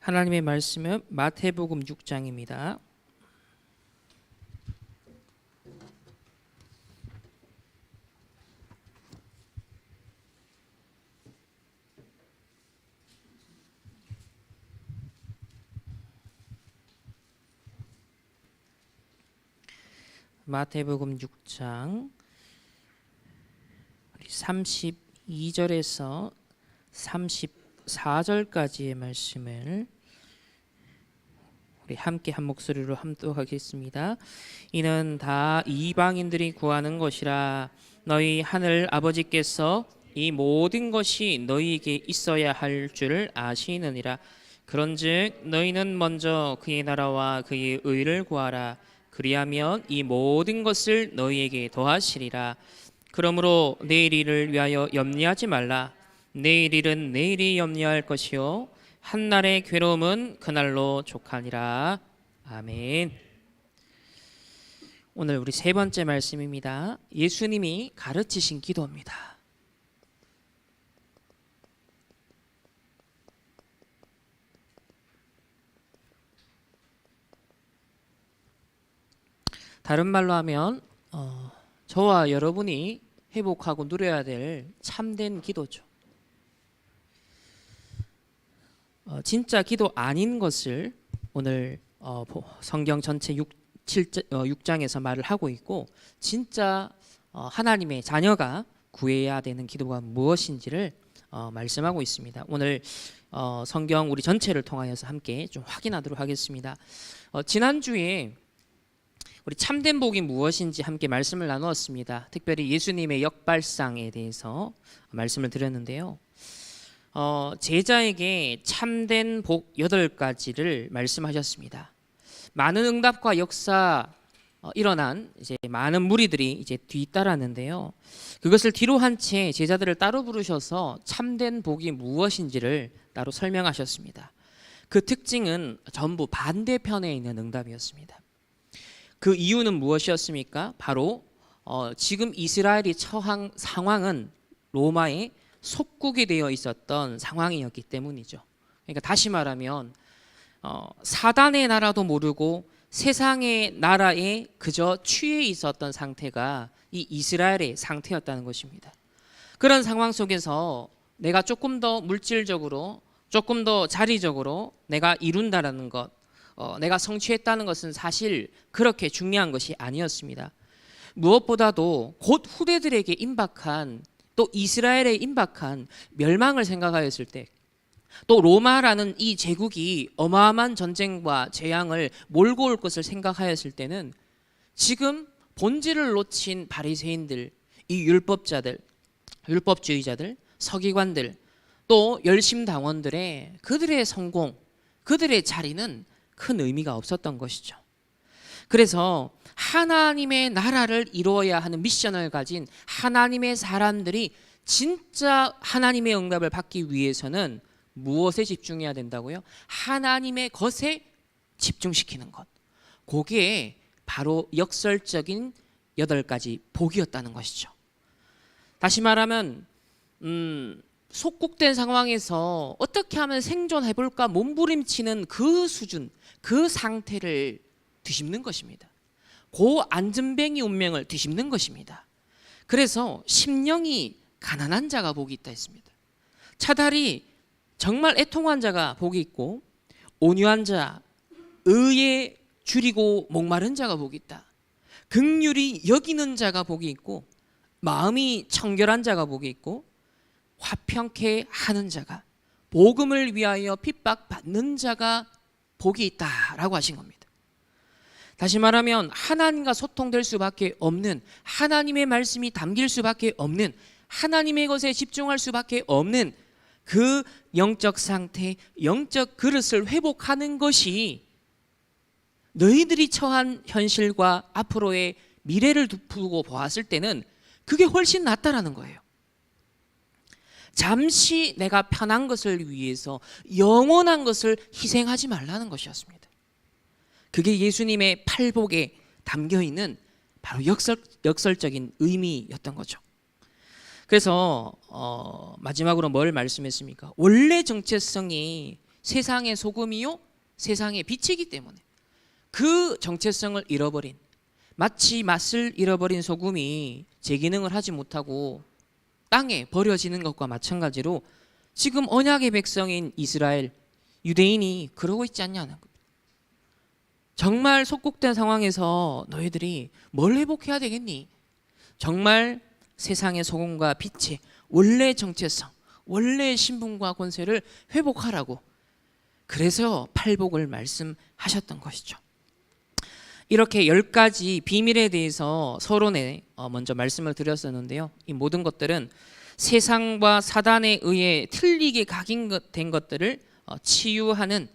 하나님의 말씀은 마태복음 6장입니다. 마태복음 6장 32절에서 34절까지의 말씀을 우리 함께 한 목소리로 함독하겠습니다. 이는 다 이방인들이 구하는 것이라 너희 하늘 아버지께서 이 모든 것이 너희에게 있어야 할 줄을 아시느니라. 그런즉 너희는 먼저 그의 나라와 그의 의를 구하라. 그리하면 이 모든 것을 너희에게 더하시리라. 그러므로 내일 일을 위하여 염려하지 말라. 내일 일은 내일이 염려할 것이요 한날의 괴로움은 그날로 족하니라. 아멘. 오늘 우리 세 번째 말씀입니다. 예수님이 가르치신 기도입니다. 다른 말로 하면 저와 여러분이 회복하고 누려야 될 참된 기도죠. 진짜 기도 아닌 것을 오늘 성경 전체 6장에서 말을 하고 있고, 진짜 하나님의 자녀가 구해야 되는 기도가 무엇인지를 말씀하고 있습니다. 오늘 성경 우리 전체를 통하여서 함께 좀 확인하도록 하겠습니다. 지난주에 우리 참된 복이 무엇인지 함께 말씀을 나누었습니다. 특별히 예수님의 역발상에 대해서 말씀을 드렸는데요. 제자에게 참된 복 8가지를 말씀하셨습니다. 많은 응답과 역사 일어난 이제 많은 무리들이 이제 뒤따랐는데요. 그것을 뒤로 한 채 제자들을 따로 부르셔서 참된 복이 무엇인지를 따로 설명하셨습니다. 그 특징은 전부 반대편에 있는 응답이었습니다. 그 이유는 무엇이었습니까? 바로 지금 이스라엘이 처한 상황은 로마의 속국이 되어 있었던 상황이었기 때문이죠. 그러니까 다시 말하면 사단의 나라도 모르고 세상의 나라에 그저 취해 있었던 상태가 이 이스라엘의 상태였다는 것입니다. 그런 상황 속에서 내가 조금 더 물질적으로, 조금 더 자리적으로 내가 이룬다라는 것, 내가 성취했다는 것은 사실 그렇게 중요한 것이 아니었습니다. 무엇보다도 곧 후대들에게 임박한, 또 이스라엘에 임박한 멸망을 생각하였을 때, 또 로마라는 이 제국이 어마어마한 전쟁과 재앙을 몰고 올 것을 생각하였을 때는 지금 본질을 놓친 바리새인들, 이 율법자들, 율법주의자들, 서기관들, 또 열심당원들의 그들의 성공, 그들의 자리는 큰 의미가 없었던 것이죠. 그래서 하나님의 나라를 이루어야 하는 미션을 가진 하나님의 사람들이 진짜 하나님의 응답을 받기 위해서는 무엇에 집중해야 된다고요? 하나님의 것에 집중시키는 것. 그게 바로 역설적인 8가지 복이었다는 것이죠. 다시 말하면 속국된 상황에서 어떻게 하면 생존해볼까 몸부림치는 그 수준, 그 상태를 뒤집는 것입니다. 그 안전뱅이 운명을 뒤집는 것입니다. 그래서 심령이 가난한 자가 복이 있다 했습니다. 차라리 정말 애통한 자가 복이 있고, 온유한 자, 의에 줄이고 목마른 자가 복이 있다. 긍휼히 여기는 자가 복이 있고, 마음이 청결한 자가 복이 있고, 화평케 하는 자가, 복음을 위하여 핍박받는 자가 복이 있다라고 하신 겁니다. 다시 말하면 하나님과 소통될 수밖에 없는, 하나님의 말씀이 담길 수밖에 없는, 하나님의 것에 집중할 수밖에 없는 그 영적 상태, 영적 그릇을 회복하는 것이 너희들이 처한 현실과 앞으로의 미래를 두고 보았을 때는 그게 훨씬 낫다라는 거예요. 잠시 내가 편한 것을 위해서 영원한 것을 희생하지 말라는 것이었습니다. 그게 예수님의 팔복에 담겨있는 바로 역설적인 의미였던 거죠. 그래서 마지막으로 뭘 말씀했습니까? 원래 정체성이 세상의 소금이요 세상의 빛이기 때문에 그 정체성을 잃어버린, 마치 맛을 잃어버린 소금이 제 기능을 하지 못하고 땅에 버려지는 것과 마찬가지로 지금 언약의 백성인 이스라엘, 유대인이 그러고 있지 않냐는 겁니다. 정말 속국된 상황에서 너희들이 뭘 회복해야 되겠니? 정말 세상의 소금과 빛의 원래 정체성, 원래 신분과 권세를 회복하라고, 그래서 팔복을 말씀하셨던 것이죠. 이렇게 10가지 비밀에 대해서 서론에 먼저 말씀을 드렸었는데요. 이 모든 것들은 세상과 사단에 의해 틀리게 각인된 것들을 치유하는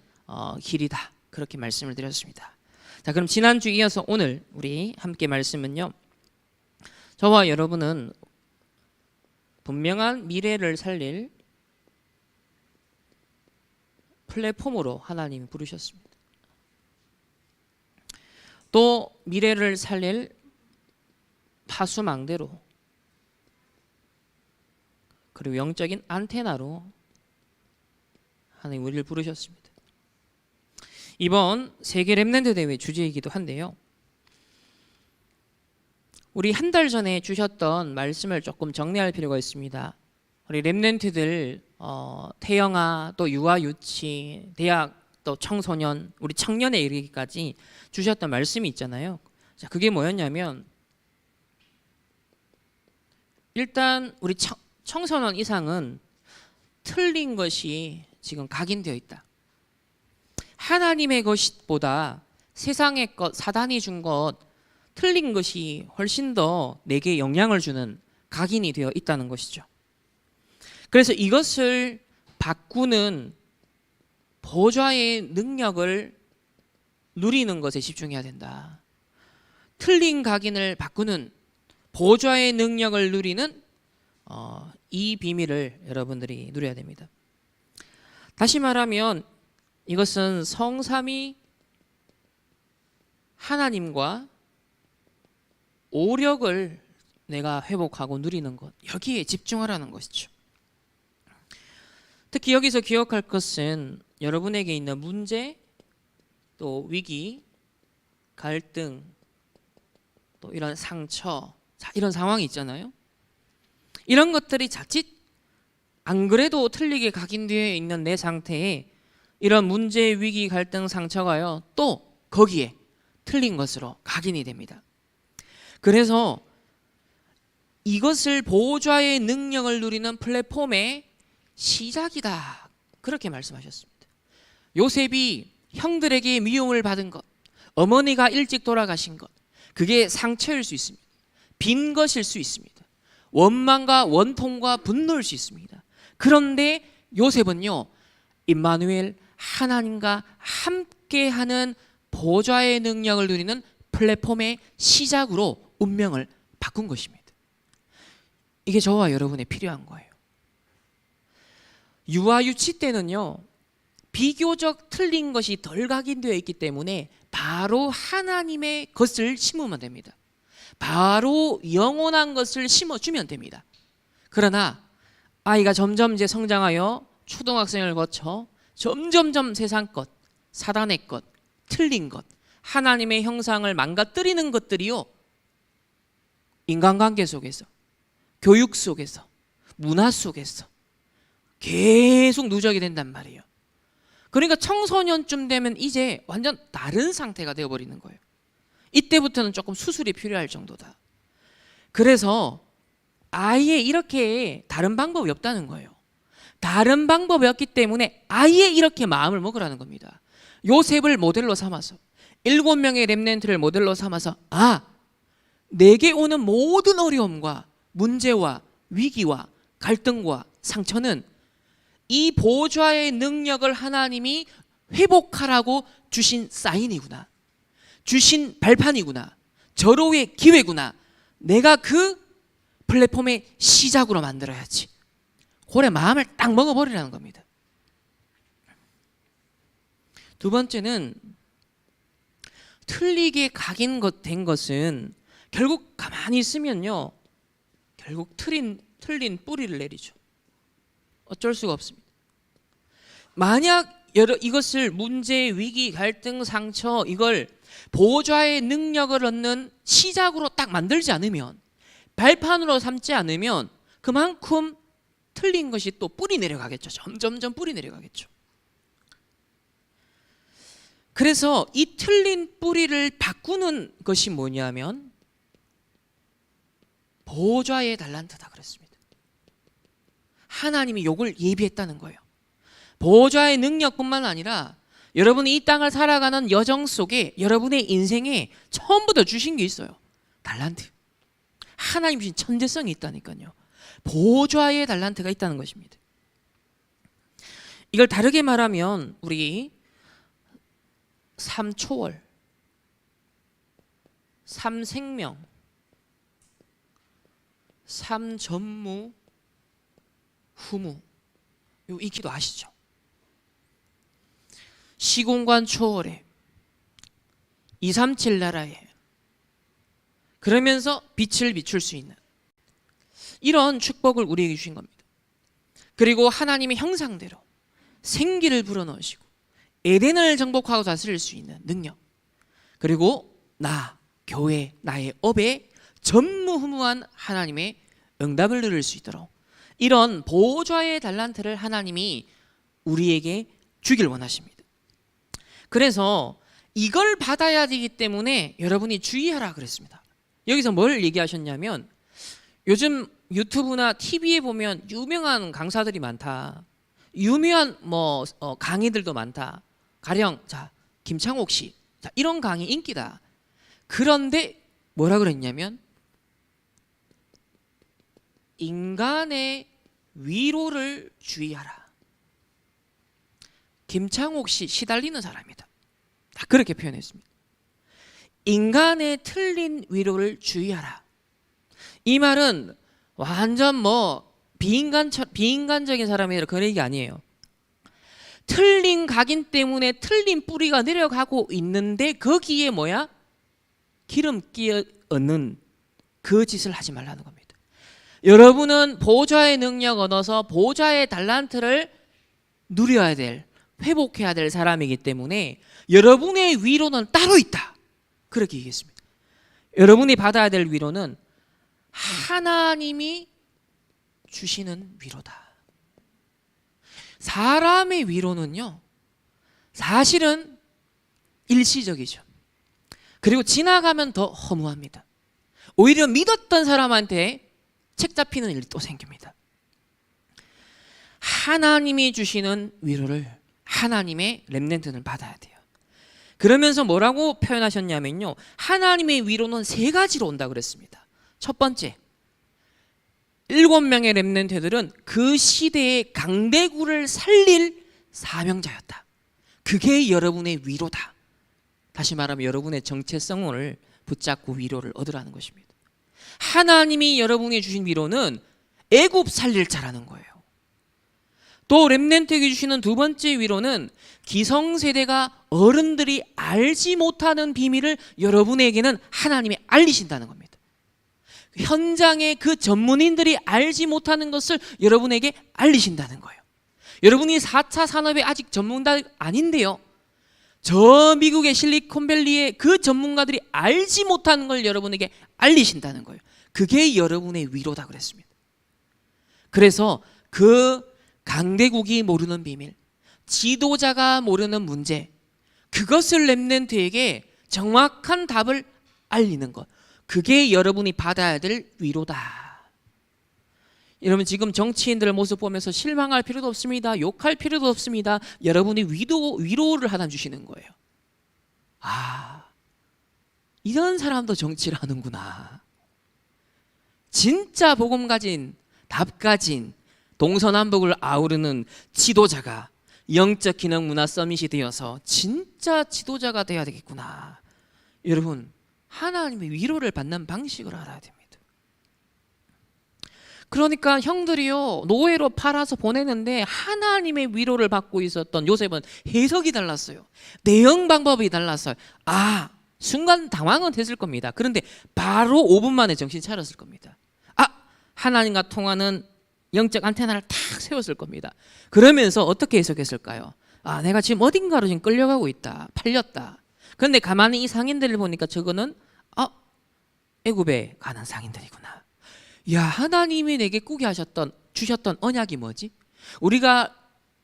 길이다, 그렇게 말씀을 드렸습니다. 자, 그럼 지난주 이어서 오늘 우리 함께 말씀은요, 저와 여러분은 분명한 미래를 살릴 플랫폼으로 하나님이 부르셨습니다. 또 미래를 살릴 파수망대로, 그리고 영적인 안테나로 하나님 우리를 부르셨습니다. 이번 세계 렘넌트 대회 주제이기도 한데요, 우리 한 달 전에 주셨던 말씀을 조금 정리할 필요가 있습니다. 우리 렘넌트들 태영아, 또 유아 유치, 대학, 또 청소년, 우리 청년에 이르기까지 주셨던 말씀이 있잖아요. 자, 그게 뭐였냐면, 일단 우리 청소년 이상은 틀린 것이 지금 각인되어 있다. 하나님의 것보다 세상의 것, 사단이 준 것, 틀린 것이 훨씬 더 내게 영향을 주는 각인이 되어 있다는 것이죠. 그래서 이것을 바꾸는 보좌의 능력을 누리는 것에 집중해야 된다. 틀린 각인을 바꾸는 보좌의 능력을 누리는 이 비밀을 여러분들이 누려야 됩니다. 다시 말하면 이것은 성삼위 하나님과 오력을 내가 회복하고 누리는 것, 여기에 집중하라는 것이죠. 특히 여기서 기억할 것은 여러분에게 있는 문제, 또 위기, 갈등, 또 이런 상처, 이런 상황이 있잖아요. 이런 것들이 자칫 안 그래도 틀리게 각인되어 있는 내 상태에 이런 문제, 위기, 갈등, 상처가요, 또 거기에 틀린 것으로 각인이 됩니다. 그래서 이것을 보호자의 능력을 누리는 플랫폼의 시작이다, 그렇게 말씀하셨습니다. 요셉이 형들에게 미움을 받은 것, 어머니가 일찍 돌아가신 것, 그게 상처일 수 있습니다. 빈 것일 수 있습니다. 원망과 원통과 분노일 수 있습니다. 그런데 요셉은요, 임마누엘, 하나님과 함께하는 보좌의 능력을 누리는 플랫폼의 시작으로 운명을 바꾼 것입니다. 이게 저와 여러분에 필요한 거예요. 유아 유치 때는요, 비교적 틀린 것이 덜 각인되어 있기 때문에 바로 하나님의 것을 심으면 됩니다. 바로 영원한 것을 심어주면 됩니다. 그러나 아이가 점점 이제 성장하여 초등학생을 거쳐 점점점 세상 것, 사단의 것, 틀린 것, 하나님의 형상을 망가뜨리는 것들이요, 인간관계 속에서, 교육 속에서, 문화 속에서 계속 누적이 된단 말이에요. 그러니까 청소년쯤 되면 이제 완전 다른 상태가 되어버리는 거예요. 이때부터는 조금 수술이 필요할 정도다. 그래서 아예 이렇게 다른 방법이 없다는 거예요. 다른 방법이 없기 때문에 아예 이렇게 마음을 먹으라는 겁니다. 요셉을 모델로 삼아서, 7명의 렘넌트를 모델로 삼아서, 내게 오는 모든 어려움과 문제와 위기와 갈등과 상처는 이 보좌의 능력을 하나님이 회복하라고 주신 사인이구나, 주신 발판이구나, 절호의 기회구나, 내가 그 플랫폼의 시작으로 만들어야지. 그래 마음을 딱 먹어버리라는 겁니다. 두 번째는 틀리게 각인된 것은 결국 가만히 있으면요, 결국 틀린 뿌리를 내리죠. 어쩔 수가 없습니다. 만약 이것을 문제, 위기, 갈등, 상처 이걸 보좌의 능력을 얻는 시작으로 딱 만들지 않으면, 발판으로 삼지 않으면 그만큼 틀린 것이 또 뿌리 내려가겠죠. 점점점 뿌리 내려가겠죠. 그래서 이 틀린 뿌리를 바꾸는 것이 뭐냐면 보좌의 달란트다 그랬습니다. 하나님이 요걸 예비했다는 거예요. 보좌의 능력뿐만 아니라 여러분이 이 땅을 살아가는 여정 속에 여러분의 인생에 처음부터 주신 게 있어요. 달란트. 하나님 주신 천재성이 있다니까요. 보좌의 달란트가 있다는 것입니다. 이걸 다르게 말하면 우리 3초월, 3생명, 3전무, 후무, 이 기도 아시죠? 시공간 초월에 237 나라에 그러면서 빛을 비출 수 있는 이런 축복을 우리에게 주신 겁니다. 그리고 하나님의 형상대로 생기를 불어넣으시고 에덴을 정복하고 다스릴 수 있는 능력, 그리고 교회, 나의 업에 전무후무한 하나님의 응답을 들을 수 있도록 이런 보좌의 달란트를 하나님이 우리에게 주길 원하십니다. 그래서 이걸 받아야 되기 때문에 여러분이 주의하라 그랬습니다. 여기서 뭘 얘기하셨냐면 요즘 유튜브나 TV에 보면 유명한 강사들이 많다. 유명한 강의들도 많다. 가령 김창옥 씨 이런 강의 인기다. 그런데 뭐라 그랬냐면 인간의 위로를 주의하라. 김창옥 씨 시달리는 사람이다. 그렇게 표현했습니다. 인간의 틀린 위로를 주의하라. 이 말은 완전 비인간적인 사람이라 그런 얘기 아니에요. 틀린 각인 때문에 틀린 뿌리가 내려가고 있는데 거기에 기름 끼어 얻는 그 짓을 하지 말라는 겁니다. 여러분은 보좌의 능력 얻어서 보좌의 달란트를 누려야 될, 회복해야 될 사람이기 때문에 여러분의 위로는 따로 있다. 그렇게 얘기했습니다. 여러분이 받아야 될 위로는 하나님이 주시는 위로다. 사람의 위로는요, 사실은 일시적이죠. 그리고 지나가면 더 허무합니다. 오히려 믿었던 사람한테 책 잡히는 일이 또 생깁니다. 하나님이 주시는 위로를 하나님의 렘넌트는 받아야 돼요. 그러면서 뭐라고 표현하셨냐면요, 하나님의 위로는 세 가지로 온다 그랬습니다. 첫 번째, 7명의 렘넌트들은 그 시대의 강대국을 살릴 사명자였다. 그게 여러분의 위로다. 다시 말하면 여러분의 정체성을 붙잡고 위로를 얻으라는 것입니다. 하나님이 여러분이 주신 위로는 애굽 살릴 자라는 거예요. 또 렘넌트에게 주시는 두 번째 위로는 기성세대가 어른들이 알지 못하는 비밀을 여러분에게는 하나님이 알리신다는 겁니다. 현장의 그 전문인들이 알지 못하는 것을 여러분에게 알리신다는 거예요. 여러분이 4차 산업에 아직 전문가 아닌데요, 저 미국의 실리콘밸리의 그 전문가들이 알지 못하는 걸 여러분에게 알리신다는 거예요. 그게 여러분의 위로다 그랬습니다. 그래서 그 강대국이 모르는 비밀, 지도자가 모르는 문제, 그것을 렘넌트에게 정확한 답을 알리는 것, 그게 여러분이 받아야 될 위로다. 여러분 지금 정치인들 모습 보면서 실망할 필요도 없습니다. 욕할 필요도 없습니다. 여러분이 위로를 하나 주시는 거예요. 이런 사람도 정치를 하는구나. 진짜 복음 가진, 답 가진, 동서남북을 아우르는 지도자가 영적 기능 문화 서밋이 되어서 진짜 지도자가 돼야 되겠구나. 여러분 하나님의 위로를 받는 방식을 알아야 됩니다. 그러니까 형들이요, 노예로 팔아서 보내는데 하나님의 위로를 받고 있었던 요셉은 해석이 달랐어요. 내용 방법이 달랐어요. 순간 당황은 했을 겁니다. 그런데 바로 5분 만에 정신 차렸을 겁니다. 하나님과 통하는 영적 안테나를 탁 세웠을 겁니다. 그러면서 어떻게 해석했을까요? 아, 내가 지금 어딘가로 지금 끌려가고 있다. 팔렸다. 그런데 가만히 이 상인들을 보니까 저거는 애굽에 가는 상인들이구나. 야, 하나님이 내게 꾸게 주셨던 언약이 뭐지? 우리가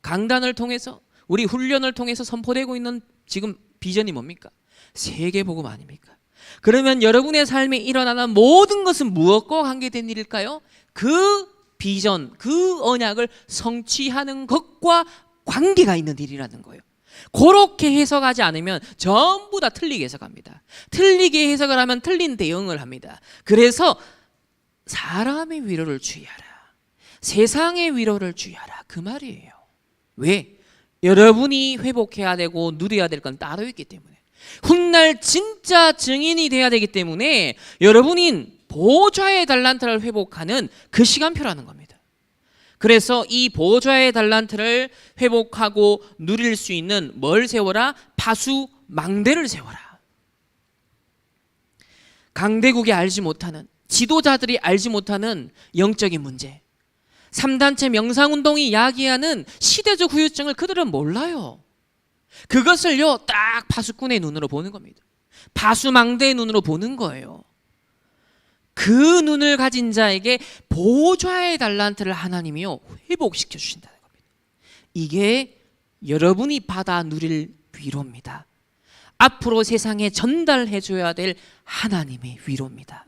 강단을 통해서, 우리 훈련을 통해서 선포되고 있는 지금 비전이 뭡니까? 세계복음 아닙니까? 그러면 여러분의 삶에 일어나는 모든 것은 무엇과 관계된 일일까요? 그 비전, 그 언약을 성취하는 것과 관계가 있는 일이라는 거예요. 그렇게 해석하지 않으면 전부 다 틀리게 해석합니다. 틀리게 해석을 하면 틀린 대응을 합니다. 그래서 사람의 위로를 주의하라, 세상의 위로를 주의하라, 그 말이에요. 왜? 여러분이 회복해야 되고 누려야 될 건 따로 있기 때문에, 훗날 진짜 증인이 돼야 되기 때문에 여러분인 보좌의 달란트를 회복하는 그 시간표라는 겁니다. 그래서 이 보좌의 달란트를 회복하고 누릴 수 있는 뭘 세워라? 파수 망대를 세워라. 강대국이 알지 못하는, 지도자들이 알지 못하는 영적인 문제, 3단체 명상운동이 야기하는 시대적 후유증을 그들은 몰라요. 그것을요 딱 파수꾼의 눈으로 보는 겁니다. 파수망대의 눈으로 보는 거예요. 그 눈을 가진 자에게 보좌의 달란트를 하나님이요 회복시켜 주신다는 겁니다. 이게 여러분이 받아 누릴 위로입니다. 앞으로 세상에 전달해 줘야 될 하나님의 위로입니다.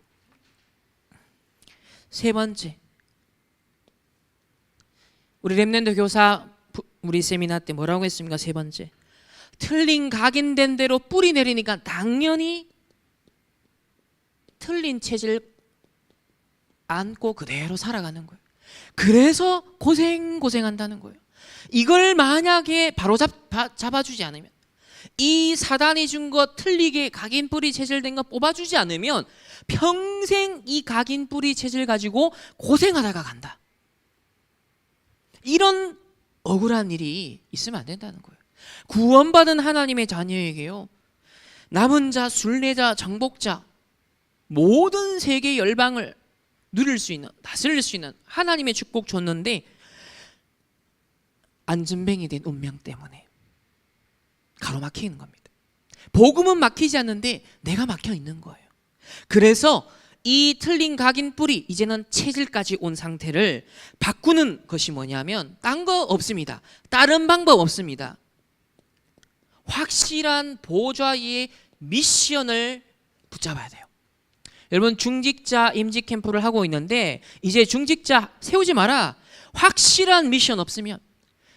세 번째, 우리 렘넌트 교사 우리 세미나 때 뭐라고 했습니까? 세 번째, 틀린 각인된 대로 뿌리 내리니까 당연히 틀린 체질 안고 그대로 살아가는 거예요. 그래서 고생한다는 거예요. 이걸 만약에 바로 잡아주지 않으면, 이 사단이 준 것 틀리게 각인 뿌리 체질된 거 뽑아주지 않으면 평생 이 각인 뿌리 체질 가지고 고생하다가 간다. 이런 억울한 일이 있으면 안 된다는 거예요. 구원받은 하나님의 자녀에게요, 남은 자, 순례자, 정복자, 모든 세계 열방을 누릴 수 있는, 다스릴 수 있는 하나님의 축복 줬는데 안전뱅이 된 운명 때문에 가로막히는 겁니다. 복음은 막히지 않는데 내가 막혀 있는 거예요. 그래서 이 틀린 각인 뿌리, 이제는 체질까지 온 상태를 바꾸는 것이 뭐냐면 딴 거 없습니다. 다른 방법 없습니다. 확실한 보좌의 미션을 붙잡아야 돼요. 여러분, 중직자 임직 캠프를 하고 있는데 이제 중직자 세우지 마라. 확실한 미션 없으면,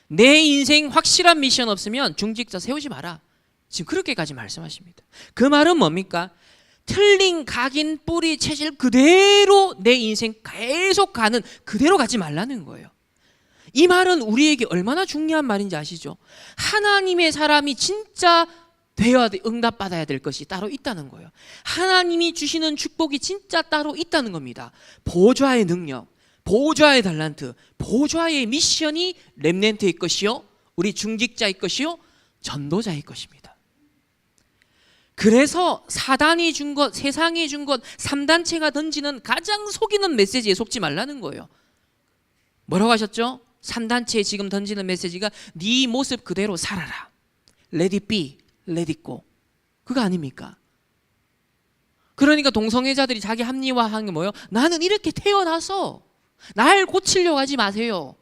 내 인생 확실한 미션 없으면 중직자 세우지 마라. 지금 그렇게까지 말씀하십니다. 그 말은 뭡니까? 틀린 각인 뿌리 체질 그대로 내 인생 계속 가는, 그대로 가지 말라는 거예요. 이 말은 우리에게 얼마나 중요한 말인지 아시죠? 하나님의 사람이 진짜 되어야 돼, 응답받아야 될 것이 따로 있다는 거예요. 하나님이 주시는 축복이 진짜 따로 있다는 겁니다. 보좌의 능력, 보좌의 달란트, 보좌의 미션이 렘넌트의 것이요, 우리 중직자의 것이요, 전도자의 것입니다. 그래서 사단이 준 것, 세상이 준 것, 3단체가 던지는 가장 속이는 메시지에 속지 말라는 거예요. 뭐라고 하셨죠? 3단체에 지금 던지는 메시지가 네 모습 그대로 살아라, Let it be, let it go, 그거 아닙니까? 그러니까 동성애자들이 자기 합리화하는 게 뭐예요? 나는 이렇게 태어나서 날 고치려고 하지 마세요.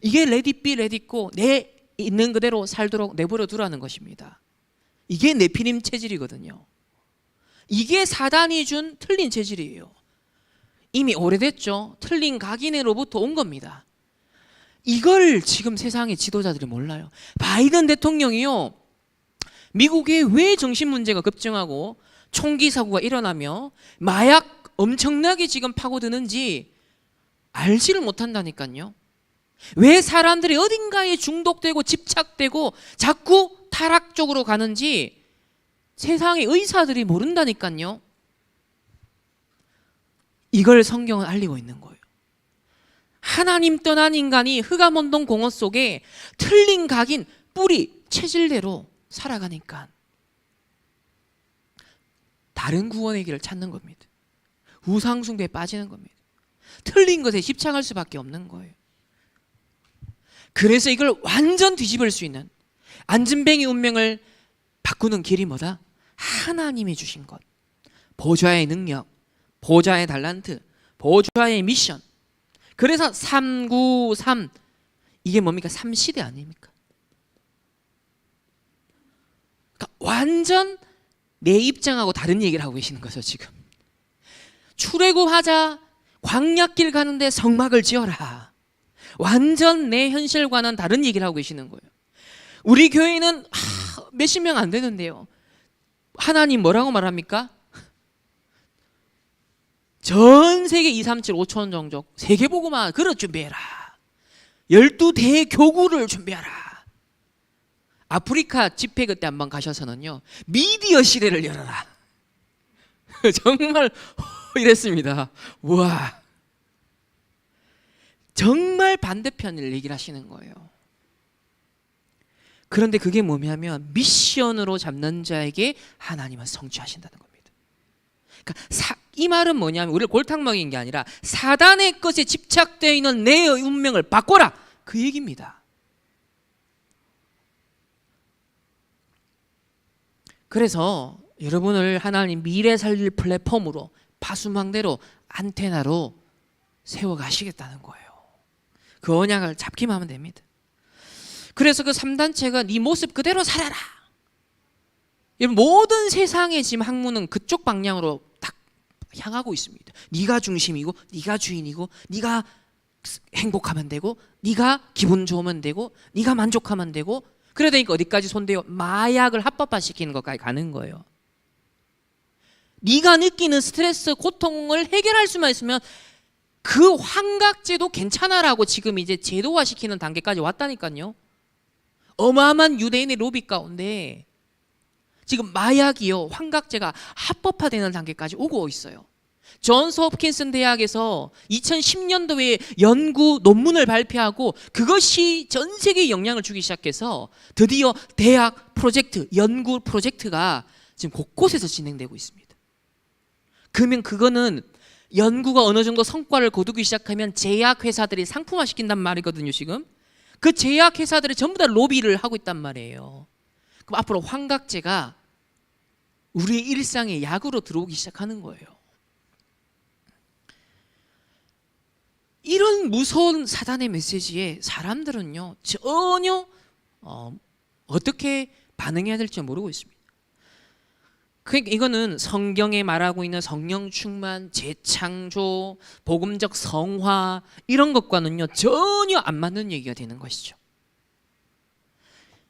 이게 let it be, let it go, 내 있는 그대로 살도록 내버려 두라는 것입니다. 이게 네피림 체질이거든요. 이게 사단이 준 틀린 체질이에요. 이미 오래됐죠. 틀린 각인으로부터 온 겁니다. 이걸 지금 세상의 지도자들이 몰라요. 바이든 대통령이요, 미국에 왜 정신 문제가 급증하고 총기 사고가 일어나며 마약 엄청나게 지금 파고드는지 알지를 못한다니까요. 왜 사람들이 어딘가에 중독되고 집착되고 자꾸 타락 쪽으로 가는지 세상의 의사들이 모른다니까요. 이걸 성경은 알리고 있는 거예요. 하나님 떠난 인간이 흑암원동 공허 속에 틀린 각인 뿌리 체질대로 살아가니까 다른 구원의 길을 찾는 겁니다. 우상숭배에 빠지는 겁니다. 틀린 것에 집착할 수밖에 없는 거예요. 그래서 이걸 완전 뒤집을 수 있는 안진뱅이 운명을 바꾸는 길이 뭐다? 하나님이 주신 것. 보좌의 능력, 보좌의 달란트, 보좌의 미션. 그래서 393 이게 뭡니까? 3시대 아닙니까? 그러니까 완전 내 입장하고 다른 얘기를 하고 계시는 거죠 지금. 출애굽하자, 광야길 가는데 성막을 지어라. 완전 내 현실과는 다른 얘기를 하고 계시는 거예요. 우리 교회는 몇십 명 안 되는데요, 하나님 뭐라고 말합니까? 전 세계 237 5천 종족 세계복음화 그릇 준비해라. 12대 교구를 준비하라. 아프리카 집회 그때 한번 가셔서는요, 미디어 시대를 열어라. 정말 이랬습니다. 우와, 정말 반대편을 얘기를 하시는 거예요. 그런데 그게 뭐냐면 미션으로 잡는 자에게 하나님은 성취하신다는 겁니다. 그러니까 이 말은 뭐냐면 우리를 골탕 먹인 게 아니라 사단의 것에 집착되어 있는 내 운명을 바꿔라, 그 얘기입니다. 그래서 여러분을 하나님 미래 살릴 플랫폼으로, 파수망대로, 안테나로 세워가시겠다는 거예요. 그 언약을 잡기만 하면 됩니다. 그래서 그 3단체가 네 모습 그대로 살아라. 모든 세상의 지금 학문은 그쪽 방향으로 딱 향하고 있습니다. 네가 중심이고, 네가 주인이고, 네가 행복하면 되고, 네가 기분 좋으면 되고, 네가 만족하면 되고. 그러다 보니까 어디까지 손대요? 마약을 합법화시키는 것까지 가는 거예요. 네가 느끼는 스트레스, 고통을 해결할 수만 있으면 그 환각제도 괜찮아라고 지금 이제 제도화시키는 단계까지 왔다니까요. 어마어마한 유대인의 로비 가운데 지금 마약이요, 환각제가 합법화되는 단계까지 오고 있어요. 존스 홉킨슨 대학에서 2010년도에 연구 논문을 발표하고 그것이 전 세계에 영향을 주기 시작해서 드디어 대학 프로젝트, 연구 프로젝트가 지금 곳곳에서 진행되고 있습니다. 그러면 그거는 연구가 어느 정도 성과를 거두기 시작하면 제약회사들이 상품화시킨단 말이거든요. 지금 그 제약회사들이 전부 다 로비를 하고 있단 말이에요. 그럼 앞으로 환각제가 우리의 일상의 약으로 들어오기 시작하는 거예요. 이런 무서운 사단의 메시지에 사람들은요 전혀 어떻게 반응해야 될지 모르고 있습니다. 그러니까 이거는 성경에 말하고 있는 성령 충만, 재창조, 복음적 성화 이런 것과는요 전혀 안 맞는 얘기가 되는 것이죠.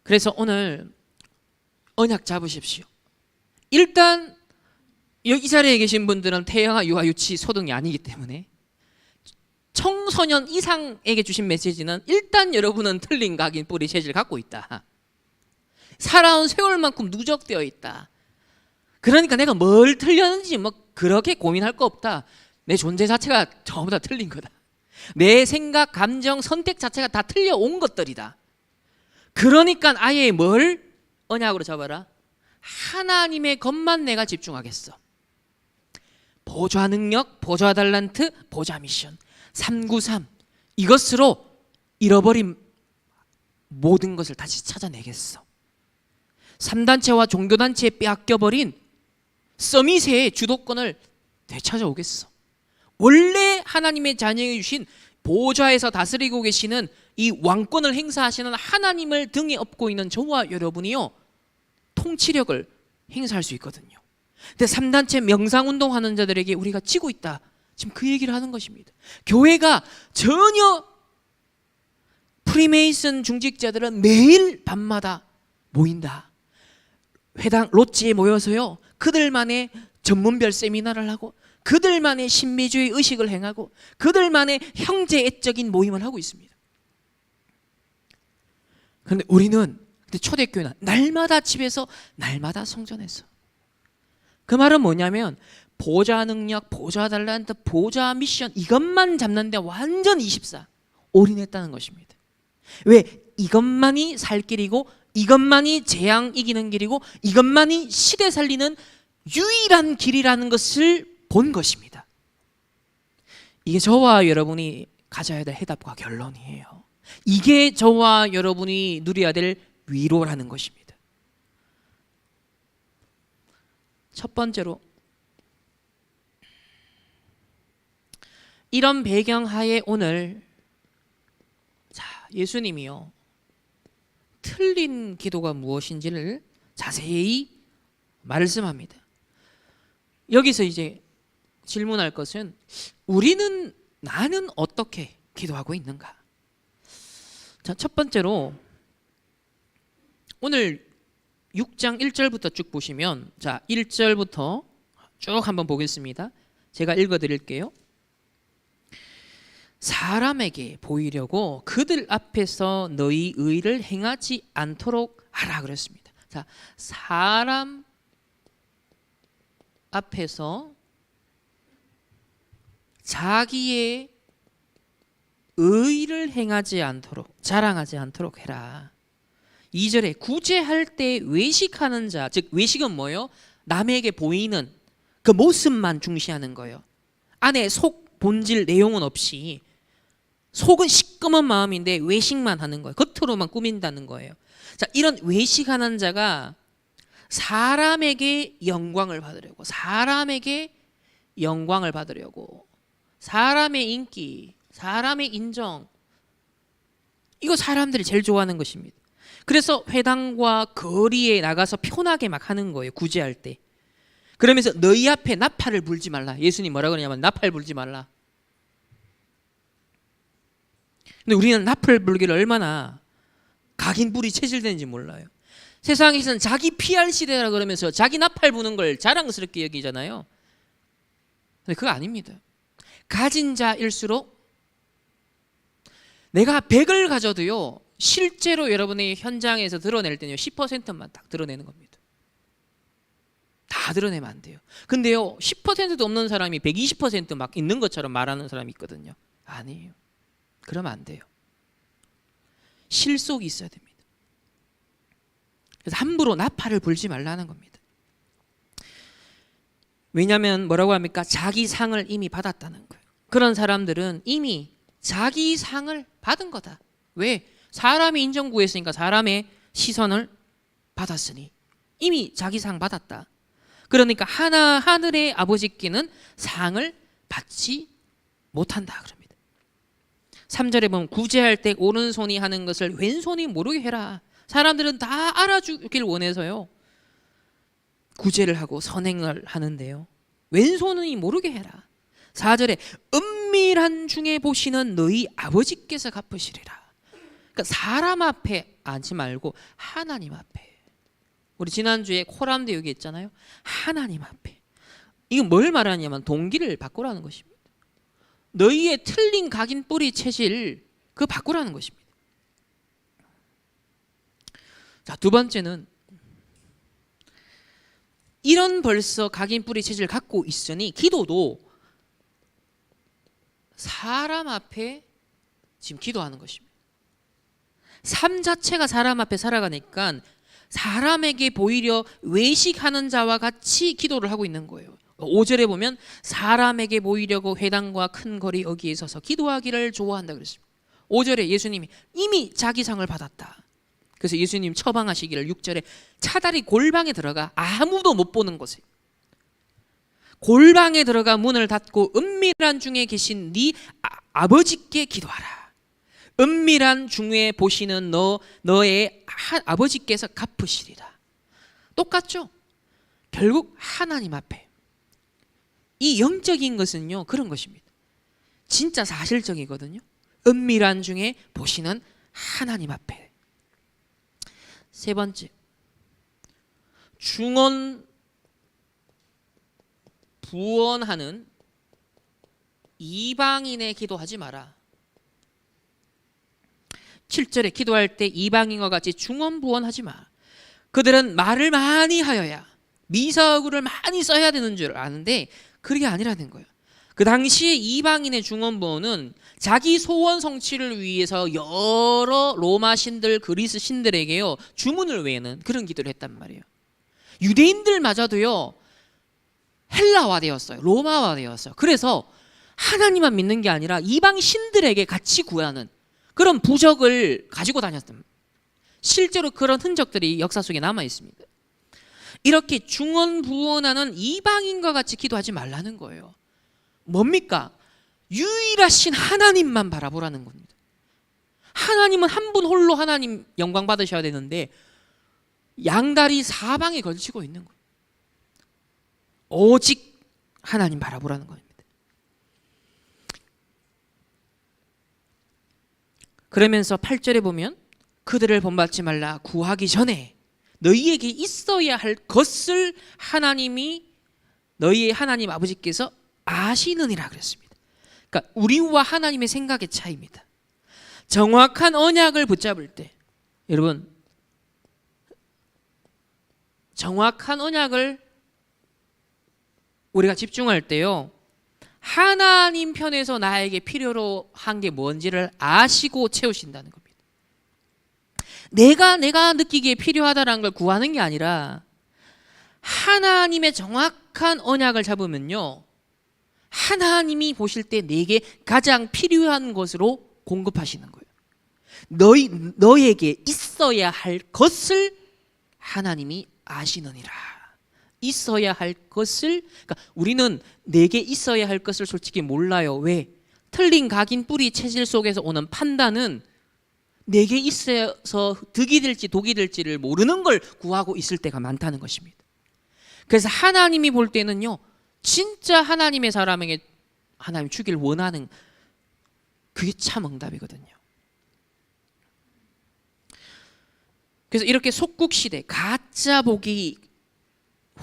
그래서 오늘 언약 잡으십시오. 일단 이 자리에 계신 분들은 태영아, 유아, 유치, 소등이 아니기 때문에 청소년 이상에게 주신 메시지는 일단 여러분은 틀린 각인 뿌리 체질을 갖고 있다. 살아온 세월만큼 누적되어 있다. 그러니까 내가 뭘 틀렸는지 뭐 그렇게 고민할 거 없다. 내 존재 자체가 전부 다 틀린 거다. 내 생각, 감정, 선택 자체가 다 틀려온 것들이다. 그러니까 아예 뭘 언약으로 잡아라? 하나님의 것만 내가 집중하겠어. 보좌 능력, 보좌 달란트, 보좌 미션 393 이것으로 잃어버린 모든 것을 다시 찾아내겠어. 3단체와 종교단체에 빼앗겨버린 서밋의 주도권을 되찾아오겠어. 원래 하나님의 자녀에게 주신 보좌에서 다스리고 계시는 이 왕권을 행사하시는 하나님을 등에 업고 있는 저와 여러분이요 통치력을 행사할 수 있거든요. 근데 3단체 명상운동하는 자들에게 우리가 지고 있다, 지금 그 얘기를 하는 것입니다. 교회가 전혀, 프리메이슨 중직자들은 매일 밤마다 모인다. 회당 롯지에 모여서요 그들만의 전문별 세미나를 하고 그들만의 신비주의 의식을 행하고 그들만의 형제애적인 모임을 하고 있습니다. 그런데 우리는, 초대교회는 날마다 집에서 날마다 성전에서. 그 말은 뭐냐면 보좌 능력, 보좌 달란트, 보좌 미션 이것만 잡는데 완전 24 올인했다는 것입니다. 왜? 이것만이 살 길이고 이것만이 재앙 이기는 길이고 이것만이 시대 살리는 유일한 길이라는 것을 본 것입니다. 이게 저와 여러분이 가져야 될 해답과 결론이에요. 이게 저와 여러분이 누려야 될 위로라는 것입니다. 첫 번째로, 이런 배경하에 오늘 예수님이요, 틀린 기도가 무엇인지를 자세히 말씀합니다. 여기서 이제 질문할 것은, 나는 어떻게 기도하고 있는가? 자, 첫 번째로 오늘 6장 1절부터 쭉 보시면, 자, 1절부터 쭉 한번 보겠습니다. 제가 읽어 드릴게요. 사람에게 보이려고 그들 앞에서 너희 의를 행하지 않도록 하라 그랬습니다. 자, 사람 앞에서 자기의 의를 행하지 않도록, 자랑하지 않도록 해라. 2절에 구제할 때 외식하는 자, 즉 외식은 뭐예요? 남에게 보이는 그 모습만 중시하는 거예요. 안에 속 본질 내용은 없이, 속은 시꺼먼 마음인데 외식만 하는 거예요. 겉으로만 꾸민다는 거예요. 자, 이런 외식하는 자가 사람에게 영광을 받으려고, 사람의 인기, 사람의 인정, 이거 사람들이 제일 좋아하는 것입니다. 그래서 회당과 거리에 나가서 편하게 막 하는 거예요. 구제할 때. 그러면서 너희 앞에 나팔을 불지 말라. 예수님 뭐라 그러냐면 나팔 불지 말라. 근데 우리는 나팔 불기를 얼마나 각인불이 체질되는지 몰라요. 세상에서는 자기 PR 시대라 그러면서 자기 나팔 부는 걸 자랑스럽게 여기잖아요. 근데 그거 아닙니다. 가진 자일수록, 내가 100을 가져도요, 실제로 여러분의 현장에서 드러낼 때는요 10%만 딱 드러내는 겁니다. 다 드러내면 안 돼요. 근데요 10%도 없는 사람이 120% 막 있는 것처럼 말하는 사람이 있거든요. 아니에요. 그러면 안 돼요. 실속이 있어야 됩니다. 그래서 함부로 나팔을 불지 말라는 겁니다. 왜냐하면 뭐라고 합니까? 자기 상을 이미 받았다는 거예요. 그런 사람들은 이미 자기 상을 받은 거다. 왜? 사람이 인정 구했으니까, 사람의 시선을 받았으니 이미 자기 상 받았다. 그러니까 하늘의 아버지께는 상을 받지 못한다 그럽니다. 3절에 보면 구제할 때 오른손이 하는 것을 왼손이 모르게 해라. 사람들은 다 알아주길 원해서요 구제를 하고 선행을 하는데요, 왼손이 모르게 해라. 4절에 은밀한 중에 보시는 너희 아버지께서 갚으시리라. 그러니까 사람 앞에 하지 말고 하나님 앞에. 우리 지난주에 코람데 여기 있잖아요. 하나님 앞에. 이건 뭘 말하냐면 동기를 바꾸라는 것입니다. 너희의 틀린 각인 뿌리 체질, 그거 바꾸라는 것입니다. 자, 두 번째는, 이런 벌써 각인 뿌리 체질을 갖고 있으니 기도도 사람 앞에 지금 기도하는 것입니다. 삶 자체가 사람 앞에 살아가니까 사람에게 보이려 외식하는 자와 같이 기도를 하고 있는 거예요. 5절에 보면 사람에게 보이려고 회당과 큰 거리 여기에 서서 기도하기를 좋아한다 그랬습니다. 5절에 예수님이 이미 자기 상을 받았다. 그래서 예수님 처방하시기를 6절에 차라리 골방에 들어가 아무도 못 보는 곳에, 골방에 들어가 문을 닫고 은밀한 중에 계신 네 아버지께 기도하라. 은밀한 중에 보시는 너의 아버지께서 갚으시리라. 똑같죠? 결국 하나님 앞에. 이 영적인 것은요 그런 것입니다. 진짜 사실적이거든요. 은밀한 중에 보시는 하나님 앞에. 세 번째, 중언 부언하는 이방인의 기도하지 마라. 7절에 기도할 때 이방인과 같이 중언부언하지 마. 그들은 말을 많이 하여야 미사구를 많이 써야 되는 줄 아는데 그게 아니라는 거예요. 그 당시에 이방인의 중언부언은 자기 소원 성취를 위해서 여러 로마 신들, 그리스 신들에게요 주문을 외우는 그런 기도를 했단 말이에요. 유대인들마저도요 헬라화 되었어요. 로마화 되었어요. 그래서 하나님만 믿는 게 아니라 이방 신들에게 같이 구하는 그런 부적을 가지고 다녔습니다. 실제로 그런 흔적들이 역사 속에 남아 있습니다. 이렇게 중언부언하는 이방인과 같이 기도하지 말라는 거예요. 뭡니까? 유일하신 하나님만 바라보라는 겁니다. 하나님은 한 분 홀로 하나님 영광 받으셔야 되는데 양다리 사방에 걸치고 있는 거예요. 오직 하나님 바라보라는 겁니다. 그러면서 8절에 보면 그들을 본받지 말라. 구하기 전에 너희에게 있어야 할 것을 하나님이 너희의 하나님 아버지께서 아시느니라 그랬습니다. 그러니까 우리와 하나님의 생각의 차이입니다. 정확한 언약을 붙잡을 때 여러분 정확한 언약을 우리가 집중할 때요 하나님 편에서 나에게 필요로 한 게 뭔지를 아시고 채우신다는 겁니다. 내가 느끼기에 필요하다는 걸 구하는 게 아니라 하나님의 정확한 언약을 잡으면요 하나님이 보실 때 내게 가장 필요한 것으로 공급하시는 거예요. 너에게 있어야 할 것을 하나님이 아시느니라. 있어야 할 것을 그러니까 우리는 내게 있어야 할 것을 솔직히 몰라요. 왜? 틀린 각인 뿌리 체질 속에서 오는 판단은 내게 있어서 득이 될지 독이 될지를 모르는 걸 구하고 있을 때가 많다는 것입니다. 그래서 하나님이 볼 때는요 진짜 하나님의 사람에게 하나님 주길 원하는 그게 참 응답이거든요. 그래서 이렇게 속국시대 가짜 복이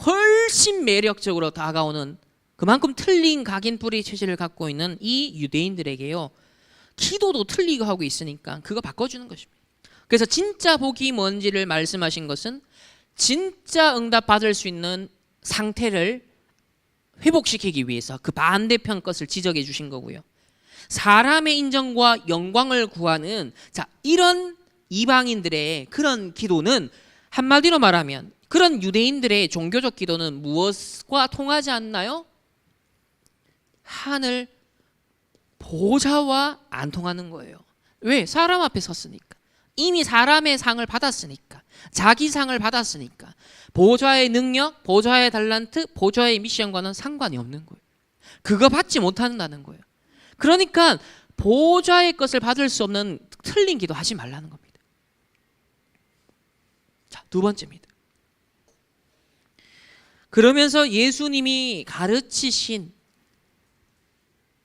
훨씬 매력적으로 다가오는 그만큼 틀린 각인 뿌리 체질을 갖고 있는 이 유대인들에게요 기도도 틀리고 하고 있으니까 그거 바꿔주는 것입니다. 그래서 진짜 복이 뭔지를 말씀하신 것은 진짜 응답 받을 수 있는 상태를 회복시키기 위해서 그 반대편 것을 지적해 주신 거고요. 사람의 인정과 영광을 구하는 자 이런 이방인들의 그런 기도는 한마디로 말하면 그런 유대인들의 종교적 기도는 무엇과 통하지 않나요? 하늘 보좌와 안 통하는 거예요. 왜? 사람 앞에 섰으니까. 이미 사람의 상을 받았으니까. 자기 상을 받았으니까. 보좌의 능력, 보좌의 달란트, 보좌의 미션과는 상관이 없는 거예요. 그거 받지 못한다는 거예요. 그러니까 보좌의 것을 받을 수 없는 틀린 기도 하지 말라는 겁니다. 자, 두 번째입니다. 그러면서 예수님이 가르치신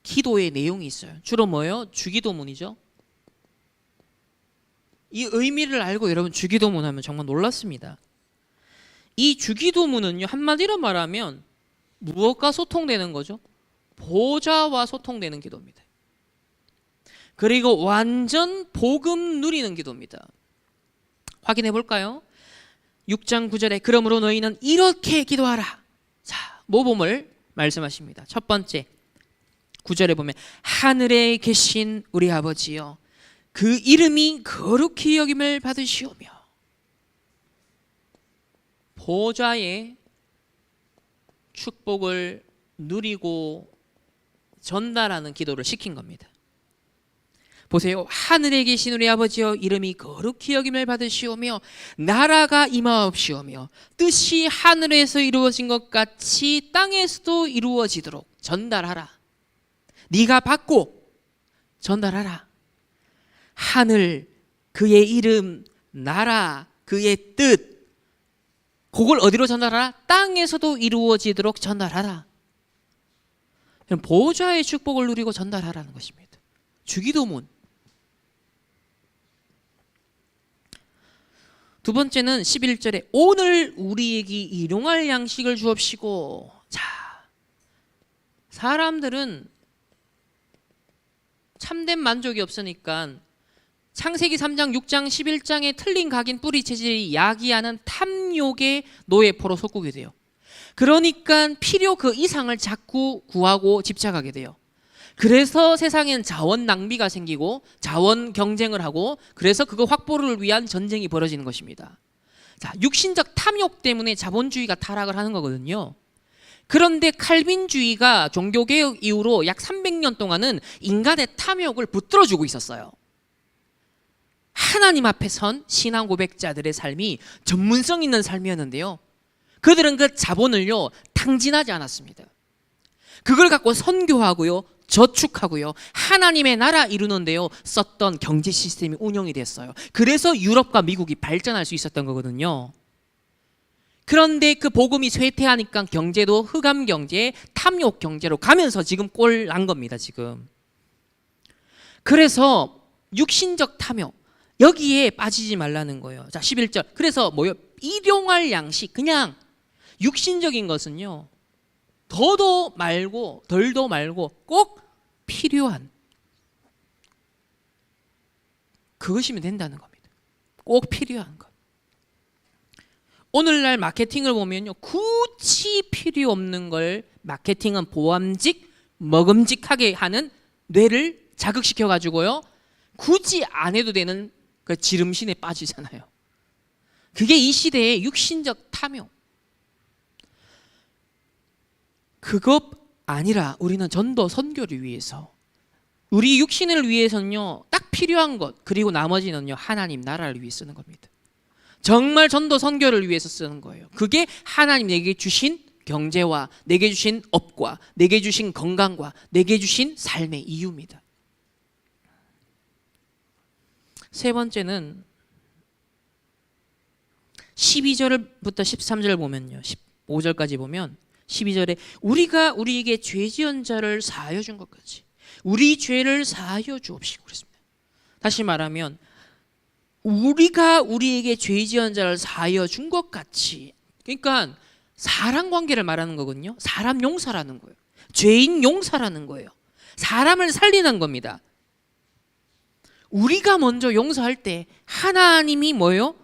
기도의 내용이 있어요. 주로 뭐예요? 주기도문이죠. 이 의미를 알고 여러분 주기도문 하면 정말 놀랐습니다. 이 주기도문은요 한마디로 말하면 무엇과 소통되는 거죠? 보좌와 소통되는 기도입니다. 그리고 완전 복음 누리는 기도입니다. 확인해 볼까요? 6장 9절에 그러므로 너희는 이렇게 기도하라. 자, 모범을 말씀하십니다. 첫 번째 9절에 보면 하늘에 계신 우리 아버지여 그 이름이 거룩히 여김을 받으시오며 보좌의 축복을 누리고 전달하는 기도를 시킨 겁니다. 보세요. 하늘에 계신 우리 아버지여 이름이 거룩히 여김을 받으시오며 나라가 임하옵시오며 뜻이 하늘에서 이루어진 것 같이 땅에서도 이루어지도록 전달하라. 네가 받고 전달하라. 하늘, 그의 이름, 나라, 그의 뜻 그걸 어디로 전달하라? 땅에서도 이루어지도록 전달하라. 보좌의 축복을 누리고 전달하라는 것입니다. 주기도문. 두 번째는 11절에 오늘 우리에게 일용할 양식을 주옵시고. 자, 사람들은 참된 만족이 없으니까 창세기 3장, 6장, 11장에 틀린 각인 뿌리 체질이 야기하는 탐욕의 노예포로 속국이 돼요. 그러니까 필요 그 이상을 자꾸 구하고 집착하게 돼요. 그래서 세상엔 자원 낭비가 생기고 자원 경쟁을 하고 그래서 그거 확보를 위한 전쟁이 벌어지는 것입니다. 자, 육신적 탐욕 때문에 자본주의가 타락을 하는 거거든요. 그런데 칼빈주의가 종교개혁 이후로 약 300년 동안은 인간의 탐욕을 붙들어주고 있었어요. 하나님 앞에 선 신앙 고백자들의 삶이 전문성 있는 삶이었는데요. 그들은 그 자본을요 탕진하지 않았습니다. 그걸 갖고 선교하고요, 저축하고요, 하나님의 나라 이루는데요 썼던 경제 시스템이 운영이 됐어요. 그래서 유럽과 미국이 발전할 수 있었던 거거든요. 그런데 그 복음이 쇠퇴하니까 경제도 흑암 경제, 탐욕 경제로 가면서 지금 꼴 난 겁니다, 지금. 그래서 육신적 탐욕, 여기에 빠지지 말라는 거예요. 자, 11절. 그래서 뭐요? 일용할 양식, 그냥 육신적인 것은요, 더도 말고 덜도 말고 꼭 필요한 그것이면 된다는 겁니다. 꼭 필요한 것. 오늘날 마케팅을 보면요, 굳이 필요 없는 걸 마케팅은 보암직, 먹음직하게 하는 뇌를 자극시켜 가지고요, 굳이 안 해도 되는 그 지름신에 빠지잖아요. 그게 이 시대의 육신적 탐욕. 그것 아니라 우리는 전도 선교를 위해서, 우리 육신을 위해서는요 딱 필요한 것, 그리고 나머지는요 하나님 나라를 위해 쓰는 겁니다. 정말 전도 선교를 위해서 쓰는 거예요. 그게 하나님 내게 주신 경제와 내게 주신 업과 내게 주신 건강과 내게 주신 삶의 이유입니다. 세 번째는 12절부터 13절 보면요, 15절까지 보면 12절에 우리가 우리에게 죄 지은 자를 사하여 준 것 같이 우리 죄를 사하여 주옵시고 그랬습니다. 다시 말하면 우리가 우리에게 죄 지은 자를 사하여 준 것 같이, 그러니까 사람 관계를 말하는 거거든요. 사람 용서라는 거예요. 죄인 용서라는 거예요. 사람을 살리는 겁니다. 우리가 먼저 용서할 때 하나님이 뭐예요?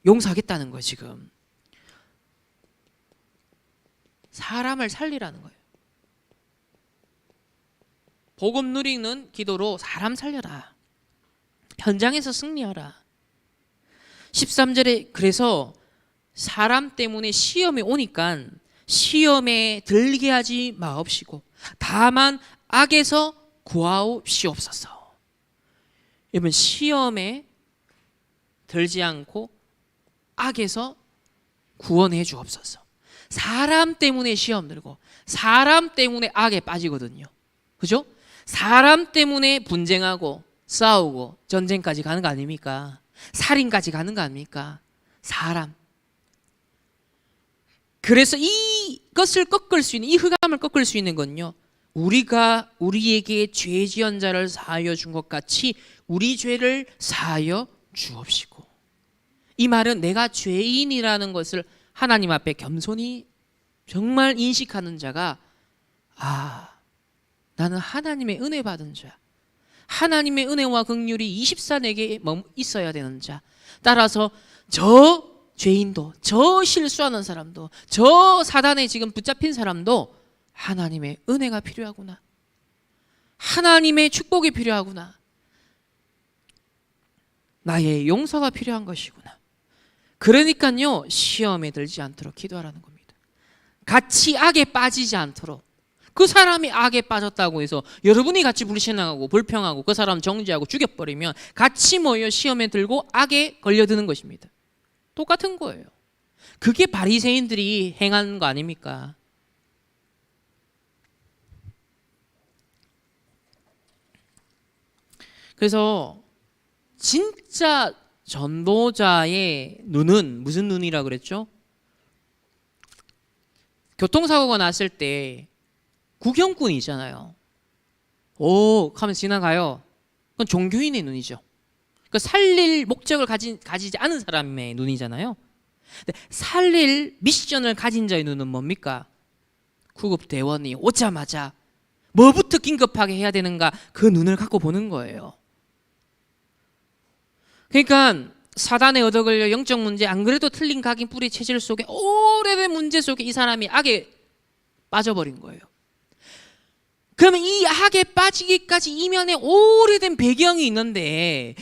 용서하겠다는 거예요. 지금 사람을 살리라는 거예요. 복음 누리는 기도로 사람 살려라. 현장에서 승리하라. 13절에 그래서 사람 때문에 시험이 오니까 시험에 들게 하지 마옵시고 다만 악에서 구하옵시옵소서. 여러분, 시험에 들지 않고 악에서 구원해 주옵소서. 사람 때문에 시험 들고 사람 때문에 악에 빠지거든요. 그죠? 사람 때문에 분쟁하고 싸우고 전쟁까지 가는 거 아닙니까? 살인까지 가는 거 아닙니까? 사람. 그래서 이것을 꺾을 수 있는, 이 흑암을 꺾을 수 있는 건요, 우리가 우리에게 죄 지은 자를 사하여 준 것 같이 우리 죄를 사하여 주옵시고. 이 말은 내가 죄인이라는 것을 하나님 앞에 겸손히 정말 인식하는 자가, 아, 나는 하나님의 은혜 받은 자, 하나님의 은혜와 긍휼이 24 내게 있어야 되는 자, 따라서 저 죄인도, 저 실수하는 사람도, 저 사단에 지금 붙잡힌 사람도 하나님의 은혜가 필요하구나, 하나님의 축복이 필요하구나, 나의 용서가 필요한 것이구나. 그러니까요, 시험에 들지 않도록 기도하라는 겁니다. 같이 악에 빠지지 않도록. 그 사람이 악에 빠졌다고 해서 여러분이 같이 불신앙하고 불평하고 그 사람 정죄하고 죽여버리면 같이 모여 시험에 들고 악에 걸려드는 것입니다. 똑같은 거예요. 그게 바리새인들이 행한 거 아닙니까? 그래서 진짜 전도자의 눈은 무슨 눈이라 그랬죠? 교통사고가 났을 때 구경꾼이잖아요. 오 하면 지나가요. 그건 종교인의 눈이죠. 그 살릴 목적을 가지지 않은 사람의 눈이잖아요. 근데 살릴 미션을 가진 자의 눈은 뭡니까? 구급대원이 오자마자 뭐부터 긴급하게 해야 되는가, 그 눈을 갖고 보는 거예요. 그러니까 사단에 얻어걸려 영적 문제, 안 그래도 틀린 각인 뿌리 체질 속에 오래된 문제 속에 이 사람이 악에 빠져버린 거예요. 그러면 이 악에 빠지기까지 이면에 오래된 배경이 있는데,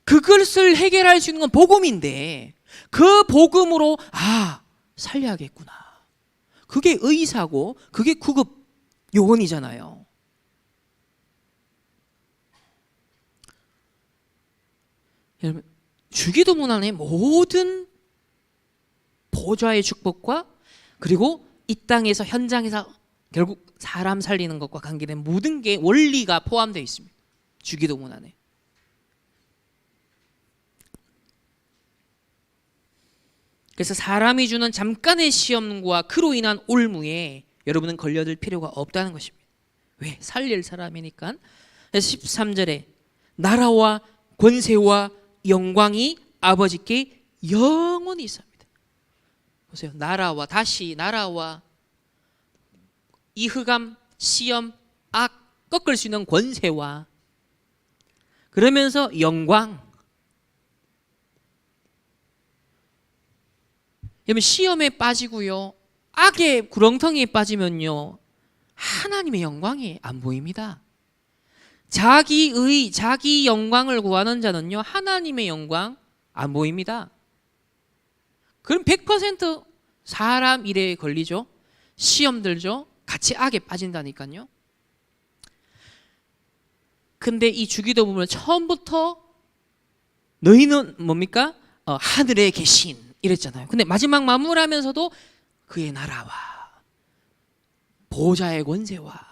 그것을 해결할 수 있는 건 복음인데, 그 복음으로 살려야겠구나. 그게 의사고 그게 구급 요원이잖아요. 여러분, 주기도문 안에 모든 보좌의 축복과 그리고 이 땅에서 현장에서 결국 사람 살리는 것과 관계된 모든 게 원리가 포함되어 있습니다. 주기도문 안에. 그래서 사람이 주는 잠깐의 시험과 그로 인한 올무에 여러분은 걸려들 필요가 없다는 것입니다. 왜? 살릴 사람이니까. 13절에 나라와 권세와 영광이 아버지께 영원히 있습니다. 보세요. 나라와, 다시 나라와, 이 흑암, 시험, 악 꺾을 수 있는 권세와, 그러면서 영광. 여러분, 시험에 빠지고요, 악의 구렁텅이에 빠지면요, 하나님의 영광이 안 보입니다. 자기의, 자기 영광을 구하는 자는요, 하나님의 영광 안 보입니다. 그럼 100% 사람 일에 걸리죠. 시험 들죠. 같이 악에 빠진다니까요. 근데 이 주기도문을 처음부터 너희는 뭡니까? 하늘에 계신 이랬잖아요. 근데 마지막 마무리하면서도 그의 나라와 보좌의 권세와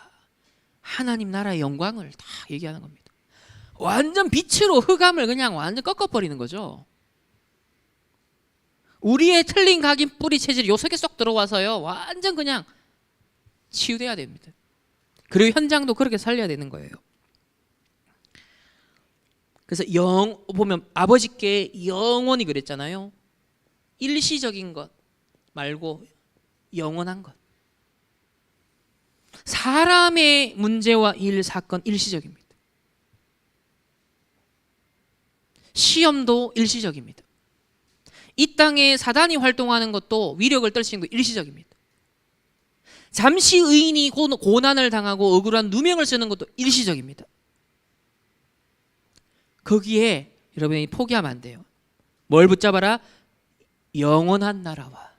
하나님 나라의 영광을 다 얘기하는 겁니다. 완전 빛으로 흑암을 그냥 완전 꺾어버리는 거죠. 우리의 틀린 각인 뿌리 체질이 요 속에 쏙 들어와서요, 완전 그냥 치유돼야 됩니다. 그리고 현장도 그렇게 살려야 되는 거예요. 그래서 보면 아버지께 영원히 그랬잖아요. 일시적인 것 말고 영원한 것. 사람의 문제와 일, 사건 일시적입니다. 시험도 일시적입니다. 이 땅에 사단이 활동하는 것도 위력을 떨치는 것도 일시적입니다. 잠시 의인이 고난을 당하고 억울한 누명을 쓰는 것도 일시적입니다. 거기에 여러분이 포기하면 안 돼요. 뭘 붙잡아라? 영원한 나라와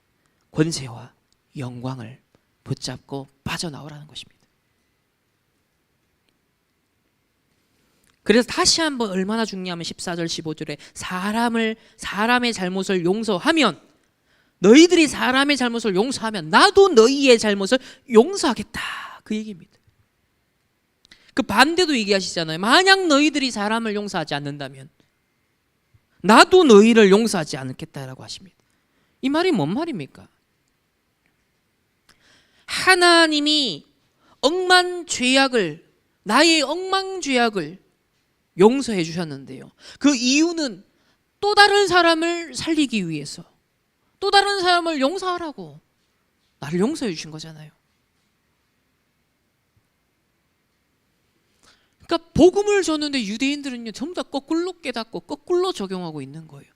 권세와 영광을 붙잡고 빠져나오라는 것입니다. 그래서 다시 한번 얼마나 중요하면 14절 15절에 사람의 잘못을 용서하면, 너희들이 사람의 잘못을 용서하면 나도 너희의 잘못을 용서하겠다, 그 얘기입니다. 그 반대도 얘기하시잖아요. 만약 너희들이 사람을 용서하지 않는다면 나도 너희를 용서하지 않겠다라고 하십니다. 이 말이 뭔 말입니까? 하나님이 나의 억만 죄악을 용서해 주셨는데요, 그 이유는 또 다른 사람을 살리기 위해서, 또 다른 사람을 용서하라고 나를 용서해 주신 거잖아요. 그러니까 복음을 줬는데 유대인들은요, 전부 다 거꾸로 깨닫고 거꾸로 적용하고 있는 거예요.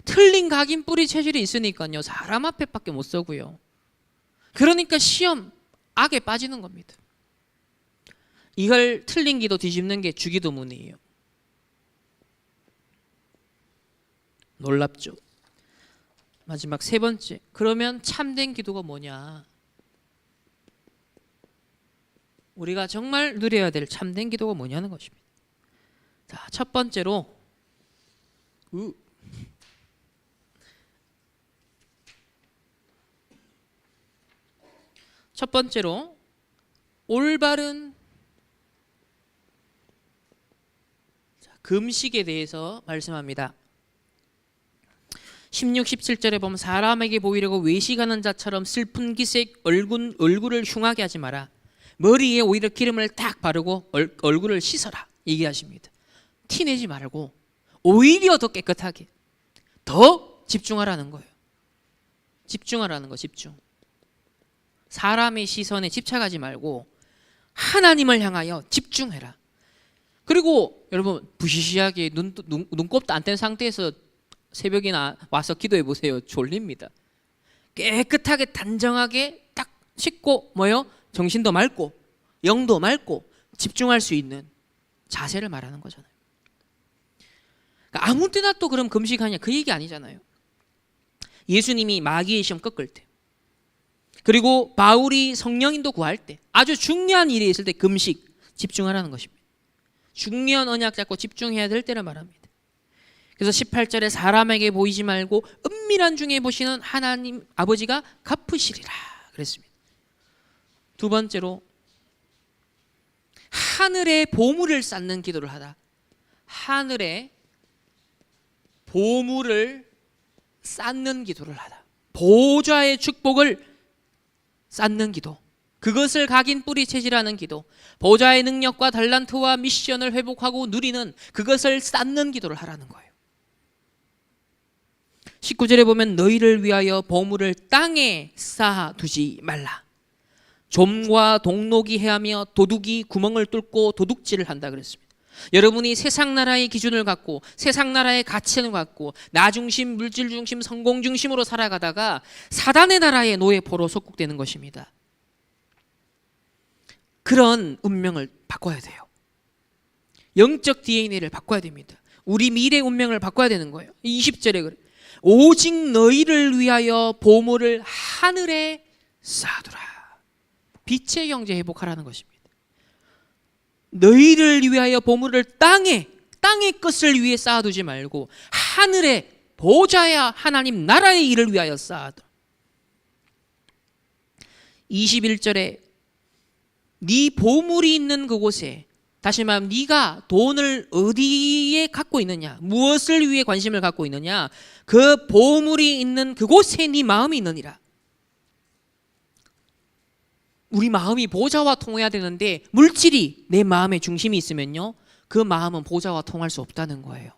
틀린 각인 뿌리 체질이 있으니까요, 사람 앞에밖에 못 서고요. 그러니까 시험, 악에 빠지는 겁니다. 이걸 틀린 기도 뒤집는 게 주기도문이에요. 놀랍죠? 마지막 세 번째, 그러면 참된 기도가 뭐냐? 우리가 정말 누려야 될 참된 기도가 뭐냐는 것입니다. 자, 첫 번째로 올바른 금식에 대해서 말씀합니다. 16, 17절에 보면 사람에게 보이려고 외식하는 자처럼 슬픈 기색 얼굴을 흉하게 하지 마라. 머리에 오히려 기름을 딱 바르고 얼굴을 씻어라 얘기하십니다. 티내지 말고 오히려 더 깨끗하게 더 집중하라는 거예요. 집중하라는 거, 집중. 사람의 시선에 집착하지 말고 하나님을 향하여 집중해라. 그리고 여러분, 부시시하게 눈곱도 안 뗀 상태에서 새벽이나 와서 기도해 보세요. 졸립니다. 깨끗하게 단정하게 딱 씻고 정신도 맑고 영도 맑고 집중할 수 있는 자세를 말하는 거잖아요. 그러니까 아무 때나 또 그럼 금식하냐, 그 얘기 아니잖아요. 예수님이 마귀의 시험 꺾을 때, 그리고 바울이 성령인도 구할 때, 아주 중요한 일이 있을 때 금식, 집중하라는 것입니다. 중요한 언약 잡고 집중해야 될 때를 말합니다. 그래서 18절에 사람에게 보이지 말고 은밀한 중에 보시는 하나님 아버지가 갚으시리라 그랬습니다. 두 번째로 하늘에 보물을 쌓는 기도를 하다. 하늘에 보물을 쌓는 기도를 하다. 보좌의 축복을 쌓는 기도. 그것을 각인 뿌리 체질하는 기도. 보좌의 능력과 달란트와 미션을 회복하고 누리는 그것을 쌓는 기도를 하라는 거예요. 19절에 보면 너희를 위하여 보물을 땅에 쌓아두지 말라. 좀과 동록이 해하며 도둑이 구멍을 뚫고 도둑질을 한다 그랬습니다. 여러분이 세상 나라의 기준을 갖고 세상 나라의 가치를 갖고 나 중심, 물질 중심, 성공 중심으로 살아가다가 사단의 나라의 노예포로 속국되는 것입니다. 그런 운명을 바꿔야 돼요. 영적 DNA를 바꿔야 됩니다. 우리 미래 운명을 바꿔야 되는 거예요. 20절에 그래. 오직 너희를 위하여 보물을 하늘에 쌓아두라. 빛의 경제 회복하라는 것입니다. 너희를 위하여 보물을 땅의 것을 위해 쌓아두지 말고 하늘에 보좌야 하나님 나라의 일을 위하여 쌓아둬. 21절에 네 보물이 있는 그곳에, 다시 말하면 네가 돈을 어디에 갖고 있느냐, 무엇을 위해 관심을 갖고 있느냐, 그 보물이 있는 그곳에 네 마음이 있느니라. 우리 마음이 보좌와 통해야 되는데 물질이 내 마음의 중심이 있으면요, 그 마음은 보좌와 통할 수 없다는 거예요.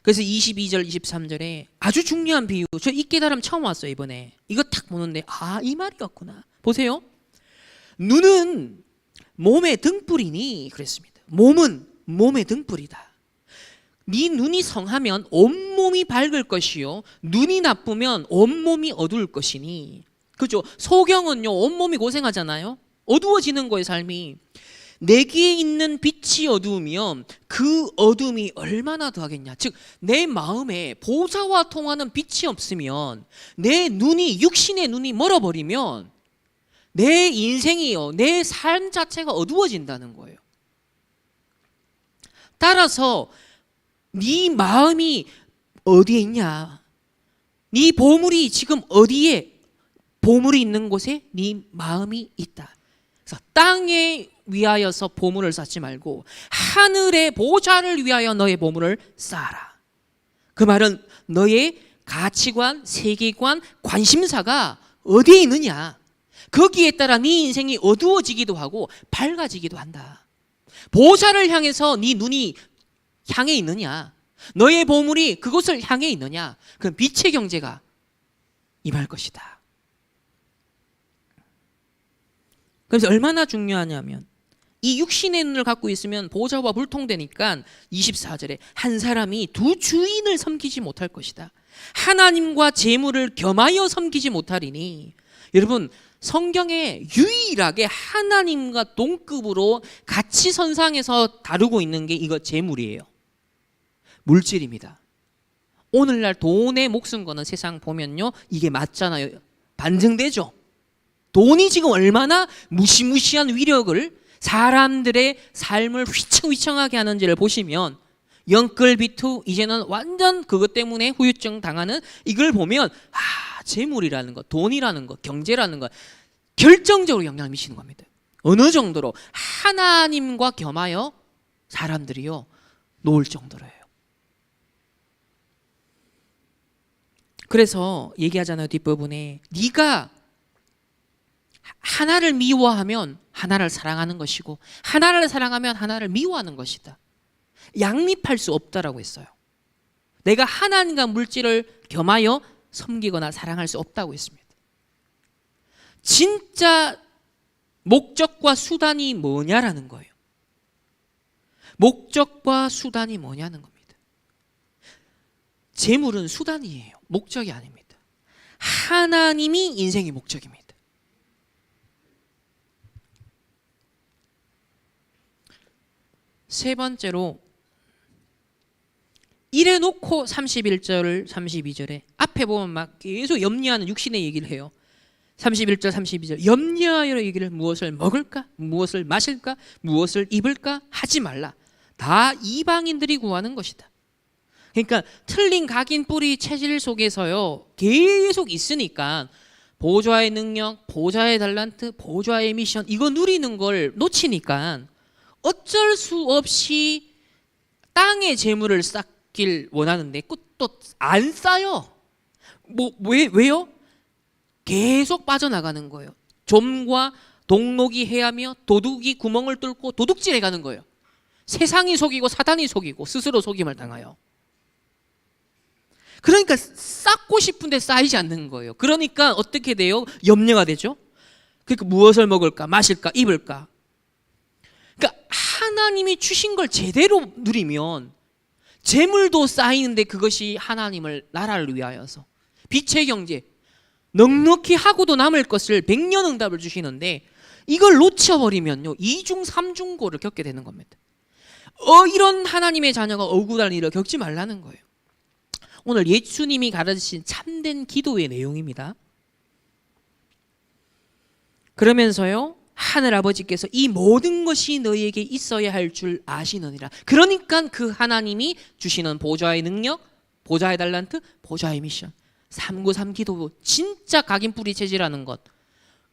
그래서 22절 23절에 아주 중요한 비유, 저 이 깨달음 처음 왔어요 이번에. 이거 딱 보는데 이 말이었구나. 보세요. 눈은 몸의 등불이니 그랬습니다. 몸은 몸의 등불이다. 네 눈이 성하면 온몸이 밝을 것이요 눈이 나쁘면 온몸이 어두울 것이니. 그죠? 소경은요 온몸이 고생하잖아요. 어두워지는 거예요 삶이. 내게 있는 빛이 어두우면 그 어둠이 얼마나 더하겠냐. 즉 내 마음에 보좌와 통하는 빛이 없으면, 내 눈이, 육신의 눈이 멀어버리면 내 인생이요, 내 삶 자체가 어두워진다는 거예요. 따라서 네 마음이 어디에 있냐, 네 보물이 지금 어디에, 보물이 있는 곳에 네 마음이 있다. 그래서 땅에 위하여서 보물을 쌓지 말고 하늘의 보좌를 위하여 너의 보물을 쌓아라. 그 말은 너의 가치관, 세계관, 관심사가 어디에 있느냐, 거기에 따라 네 인생이 어두워지기도 하고 밝아지기도 한다. 보좌를 향해서 네 눈이 향해 있느냐, 너의 보물이 그곳을 향해 있느냐, 그럼 빛의 경제가 임할 것이다. 그래서 얼마나 중요하냐면 이 육신의 눈을 갖고 있으면 보좌와 불통되니까 24절에 한 사람이 두 주인을 섬기지 못할 것이다. 하나님과 재물을 겸하여 섬기지 못하리니. 여러분, 성경에 유일하게 하나님과 동급으로 가치 선상에서 다루고 있는 게 이거 재물이에요. 물질입니다. 오늘날 돈에 목숨 거는 세상 보면요, 이게 맞잖아요. 반증되죠. 돈이 지금 얼마나 무시무시한 위력을 사람들의 삶을 휘청휘청하게 하는지를 보시면, 영끌비투 이제는 완전 그것 때문에 후유증 당하는 이걸 보면 재물이라는 것, 돈이라는 것, 경제라는 것 결정적으로 영향을 미치는 겁니다. 어느 정도로 하나님과 겸하여 사람들이요 놓을 정도로예요. 그래서 얘기하잖아요 뒷부분에, 네가 하나를 미워하면 하나를 사랑하는 것이고 하나를 사랑하면 하나를 미워하는 것이다. 양립할 수 없다라고 했어요. 내가 하나님과 물질을 겸하여 섬기거나 사랑할 수 없다고 했습니다. 진짜 목적과 수단이 뭐냐라는 거예요. 목적과 수단이 뭐냐는 겁니다. 재물은 수단이에요. 목적이 아닙니다. 하나님이 인생의 목적입니다. 세 번째로, 이래놓고 31절 32절에 앞에 보면 막 계속 염려하는 육신의 얘기를 해요. 31절 32절 염려하여 얘기를, 무엇을 먹을까, 무엇을 마실까, 무엇을 입을까 하지 말라. 다 이방인들이 구하는 것이다. 그러니까 틀린 각인 뿌리 체질 속에서요 계속 있으니까 보좌의 능력, 보좌의 달란트, 보좌의 미션 이거 누리는 걸 놓치니까 어쩔 수 없이 땅의 재물을 쌓길 원하는데 또 안 쌓여. 왜요? 계속 빠져나가는 거예요. 좀과 동록이 해하며 도둑이 구멍을 뚫고 도둑질해 가는 거예요. 세상이 속이고 사단이 속이고 스스로 속임을 당하여. 그러니까 쌓고 싶은데 쌓이지 않는 거예요. 그러니까 어떻게 돼요? 염려가 되죠. 그러니까 무엇을 먹을까, 마실까, 입을까. 그러니까 하나님이 주신 걸 제대로 누리면 재물도 쌓이는데 그것이 하나님을 나라를 위하여서 빛의 경제 넉넉히 하고도 남을 것을 백년응답을 주시는데 이걸 놓쳐버리면요 2중 3중고를 겪게 되는 겁니다. 이런 하나님의 자녀가 억울한 일을 겪지 말라는 거예요. 오늘 예수님이 가르치신 참된 기도의 내용입니다. 그러면서요 하늘아버지께서 이 모든 것이 너희에게 있어야 할 줄 아시느니라. 그러니까 그 하나님이 주시는 보좌의 능력, 보좌의 달란트, 보좌의 미션 393 기도 진짜 각인 뿌리 체질하는 것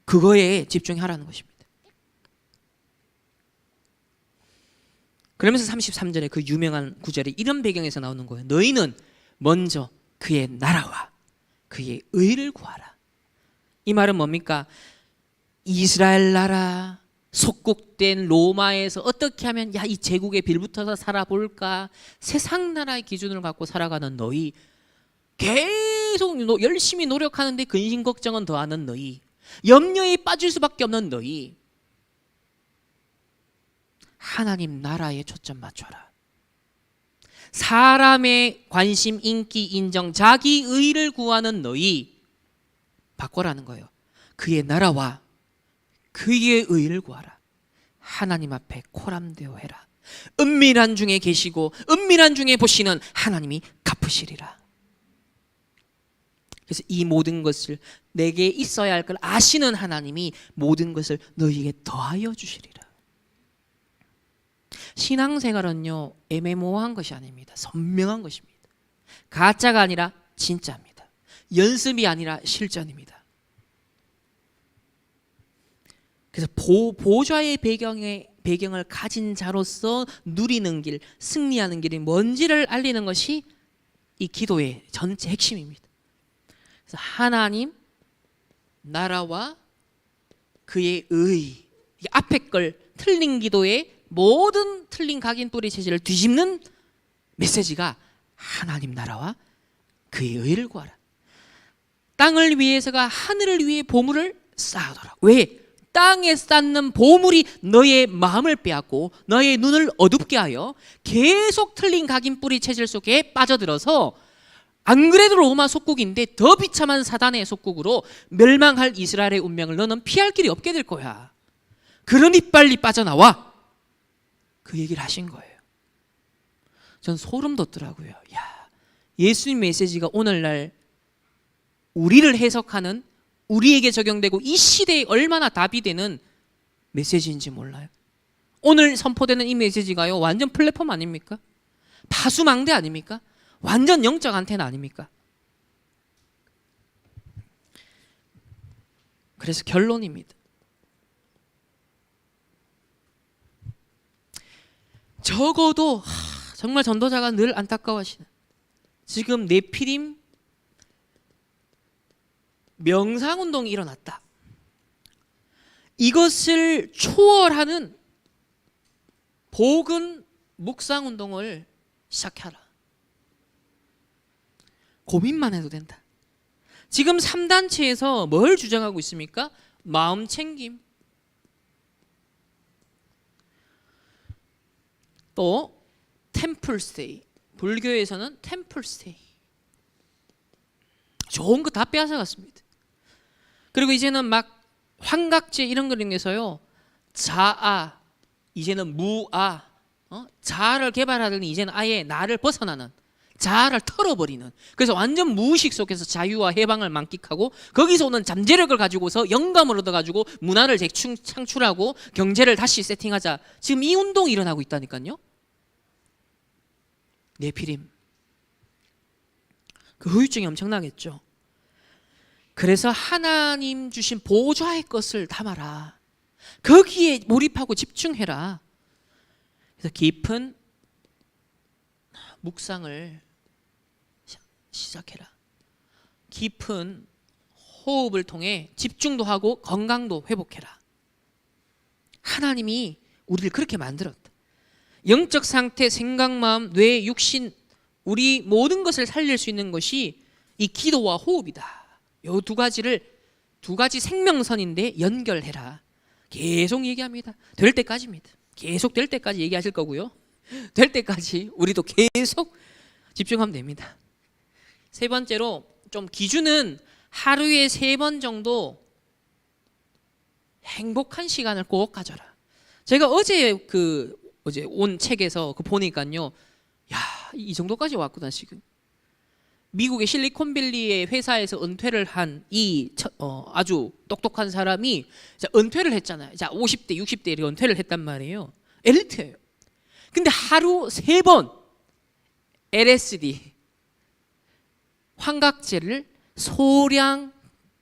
그거에 집중하라는 것입니다. 그러면서 33절에 그 유명한 구절이 이런 배경에서 나오는 거예요. 너희는 먼저 그의 나라와 그의 의를 구하라. 이 말은 뭡니까? 이스라엘 나라 속국된 로마에서 어떻게 하면 이 제국에 빌붙어서 살아볼까 세상 나라의 기준을 갖고 살아가는 너희 계속 열심히 노력하는데 근심 걱정은 더하는 너희 염려에 빠질 수밖에 없는 너희 하나님 나라에 초점 맞춰라. 사람의 관심, 인기, 인정, 자기 의를 구하는 너희 바꿔라는 거예요. 그의 나라와 그의 의를 구하라. 하나님 앞에 코람되어 해라. 은밀한 중에 계시고 은밀한 중에 보시는 하나님이 갚으시리라. 그래서 이 모든 것을 내게 있어야 할 걸 아시는 하나님이 모든 것을 너희에게 더하여 주시리라. 신앙생활은요 애매모호한 것이 아닙니다. 선명한 것입니다. 가짜가 아니라 진짜입니다. 연습이 아니라 실전입니다. 그래서 보좌의 배경을 가진 자로서 누리는 길, 승리하는 길이 뭔지를 알리는 것이 이 기도의 전체 핵심입니다. 그래서 하나님, 나라와 그의 의, 앞에 걸 틀린 기도의 모든 틀린 각인 뿌리 체질을 뒤집는 메시지가 하나님 나라와 그의 의를 구하라. 땅을 위해서가 하늘을 위해 보물을 쌓아둬라. 왜? 땅에 쌓는 보물이 너의 마음을 빼앗고 너의 눈을 어둡게 하여 계속 틀린 각인 뿌리 체질 속에 빠져들어서 안 그래도 로마 속국인데 더 비참한 사단의 속국으로 멸망할 이스라엘의 운명을 너는 피할 길이 없게 될 거야. 그러니 빨리 빠져나와. 그 얘기를 하신 거예요. 전 소름 돋더라고요. 예수님 메시지가 오늘날 우리를 해석하는 우리에게 적용되고 이 시대에 얼마나 답이 되는 메시지인지 몰라요. 오늘 선포되는 이 메시지가요 완전 플랫폼 아닙니까? 파수망대 아닙니까? 완전 영적 안테나 아닙니까? 그래서 결론입니다. 적어도 정말 전도자가 늘 안타까워하시는 지금 네피림 명상운동이 일어났다. 이것을 초월하는 복음 묵상운동을 시작하라. 고민만 해도 된다. 지금 3단체에서 뭘 주장하고 있습니까? 마음 챙김, 또 템플스테이, 불교에서는 템플스테이, 좋은 거 다 빼앗아갔습니다. 그리고 이제는 막 환각제 이런 걸 통해서요 자아, 이제는 무아, 자아를 개발하더니 이제는 아예 나를 벗어나는 자아를 털어버리는, 그래서 완전 무의식 속에서 자유와 해방을 만끽하고 거기서 오는 잠재력을 가지고서 영감을 얻어가지고 문화를 재창출하고 경제를 다시 세팅하자. 지금 이 운동이 일어나고 있다니까요. 네피림. 그 후유증이 엄청나겠죠. 그래서 하나님 주신 보좌의 것을 담아라. 거기에 몰입하고 집중해라. 그래서 깊은 묵상을 시작해라. 깊은 호흡을 통해 집중도 하고 건강도 회복해라. 하나님이 우리를 그렇게 만들었다. 영적 상태, 생각, 마음, 뇌, 육신, 우리 모든 것을 살릴 수 있는 것이 이 기도와 호흡이다. 이 두 가지 생명선인데 연결해라. 계속 얘기합니다. 될 때까지입니다. 계속 될 때까지 얘기하실 거고요. 될 때까지 우리도 계속 집중하면 됩니다. 세 번째로 좀 기준은 하루에 3번 정도 행복한 시간을 꼭 가져라. 제가 어제 온 책에서 보니까요, 야, 이 정도까지 왔구나 지금. 미국의 실리콘밸리의 회사에서 은퇴를 한 이 아주 똑똑한 사람이 은퇴를 했잖아요. 자, 50대, 60대 이렇게 은퇴를 했단 말이에요. 엘리트예요. 근데 하루 3번 LSD 환각제를 소량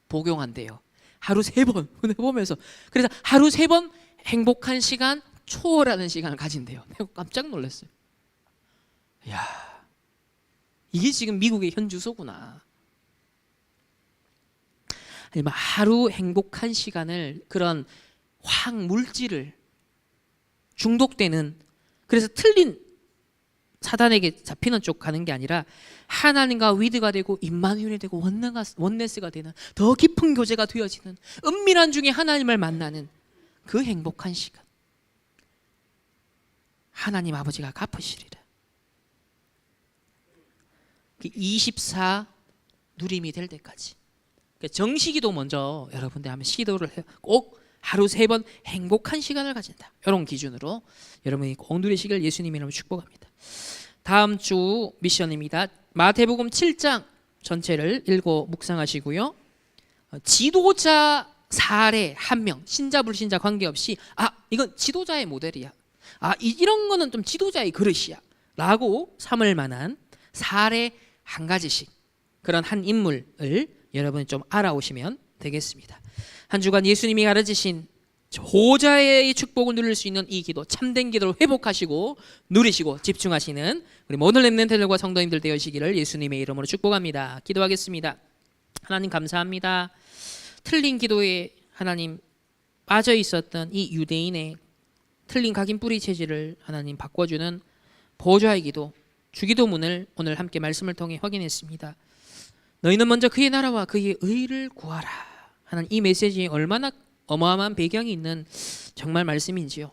복용한대요. 하루 3번 보면서. 그래서 하루 3번 행복한 시간, 초월하는 시간을 가진대요. 내가 깜짝 놀랐어요. 야, 이게 지금 미국의 현 주소구나. 하루 행복한 시간을 그런 화학물질을 중독되는, 그래서 틀린 사단에게 잡히는 쪽 가는 게 아니라 하나님과 위드가 되고 임마누엘이 되고 원네스가 되는 더 깊은 교제가 되어지는 은밀한 중에 하나님을 만나는 그 행복한 시간, 하나님 아버지가 갚으시리라. 24 누림이 될 때까지. 정식기도 먼저 여러분들 한번 시도를 해요. 꼭 하루 3번 행복한 시간을 가진다. 이런 기준으로 여러분이 꼭 누리시길 예수님 이름으로 축복합니다. 다음 주 미션입니다. 마태복음 7장 전체를 읽고 묵상하시고요. 지도자 사례 1명, 신자 불신자 관계없이 이건 지도자의 모델이야. 이런 거는 좀 지도자의 그릇이야 라고 삼을 만한 사례 한 가지씩, 그런 한 인물을 여러분이 좀 알아오시면 되겠습니다. 한 주간 예수님이 가르치신 보좌의 축복을 누릴 수 있는 이 기도, 참된 기도를 회복하시고 누리시고 집중하시는 우리 모든 렘넌트들과 성도님들 되시기를 예수님의 이름으로 축복합니다. 기도하겠습니다. 하나님 감사합니다. 틀린 기도에 하나님 빠져 있었던 이 유대인의 틀린 각인 뿌리 체질을 하나님 바꿔주는 보좌의 기도, 주기도문을 오늘 함께 말씀을 통해 확인했습니다. 너희는 먼저 그의 나라와 그의 의를 구하라 하는 이 메시지에 얼마나 어마어마한 배경이 있는 정말 말씀인지요.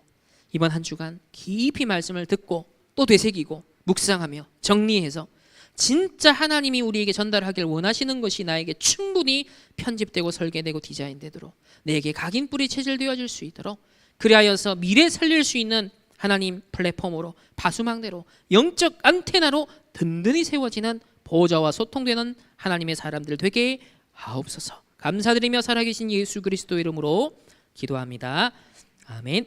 이번 한 주간 깊이 말씀을 듣고 또 되새기고 묵상하며 정리해서 진짜 하나님이 우리에게 전달하길 원하시는 것이 나에게 충분히 편집되고 설계되고 디자인되도록, 내게 각인 뿌리 체질되어질 수 있도록, 그리하여서 미래 살릴 수 있는 하나님 플랫폼으로, 파수망대로, 영적 안테나로 든든히 세워지는 보좌와 소통되는 하나님의 사람들 되게 하옵소서. 감사드리며 살아계신 예수 그리스도 이름으로 기도합니다. 아멘.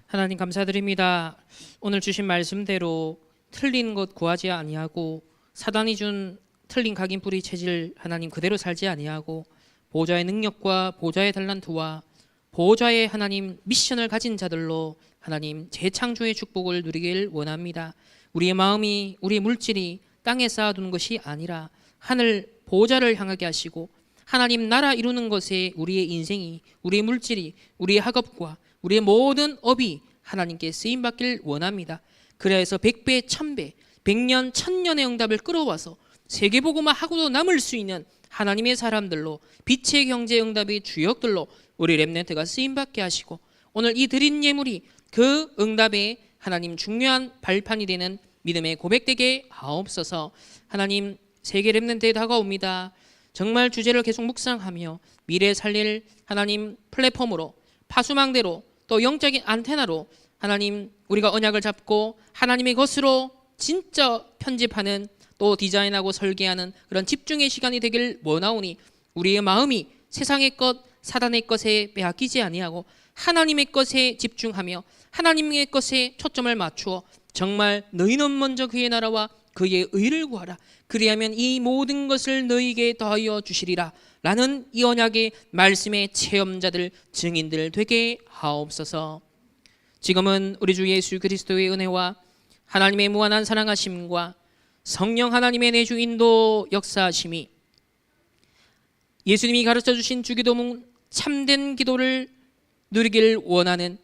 하나님 감사드립니다. 오늘 주신 말씀대로 틀린 것 구하지 아니하고, 사단이 준 틀린 각인 뿌리 체질 하나님 그대로 살지 아니하고, 보좌의 능력과 보좌의 달란트와 보좌의 하나님 미션을 가진 자들로 하나님 재창조의 축복을 누리길 원합니다. 우리의 마음이, 우리의 물질이 땅에 쌓아두는 것이 아니라 하늘 보좌를 향하게 하시고, 하나님 나라 이루는 것에 우리의 인생이, 우리의 물질이, 우리의 학업과 우리의 모든 업이 하나님께 쓰임받길 원합니다. 그래서 100배, 1000배, 100년, 1000년의 응답을 끌어와서 세계복음화 하고도 남을 수 있는 하나님의 사람들로, 빛의 경제 응답의 주역들로 우리 렘넌트가 쓰임받게 하시고, 오늘 이 드린 예물이 그 응답의 하나님 중요한 발판이 되는 믿음의 고백되게 하옵소서. 하나님 세계 렘넌트에 다가옵니다. 정말 주제를 계속 묵상하며 미래 살릴 하나님 플랫폼으로, 파수망대로, 또 영적인 안테나로 하나님 우리가 언약을 잡고 하나님의 것으로 진짜 편집하는, 또 디자인하고 설계하는 그런 집중의 시간이 되길 원하오니, 우리의 마음이 세상의 것, 사단의 것에 빼앗기지 아니하고 하나님의 것에 집중하며 하나님의 것에 초점을 맞추어 정말 너희는 먼저 그의 나라와 그의 의를 구하라. 그리하면 이 모든 것을 너희에게 더하여 주시리라. 라는 이 언약의 말씀의 체험자들, 증인들 되게 하옵소서. 지금은 우리 주 예수 그리스도의 은혜와 하나님의 무한한 사랑하심과 성령 하나님의 내주 인도 역사하심이, 예수님이 가르쳐 주신 주기도문 참된 기도를 누리길 원하는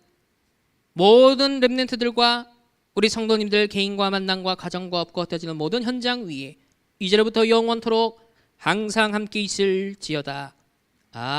모든 렘넌트들과 우리 성도님들 개인과 만남과 가정과 업과 흩어지는 모든 현장 위에 이제로부터 영원토록 항상 함께 있을지어다.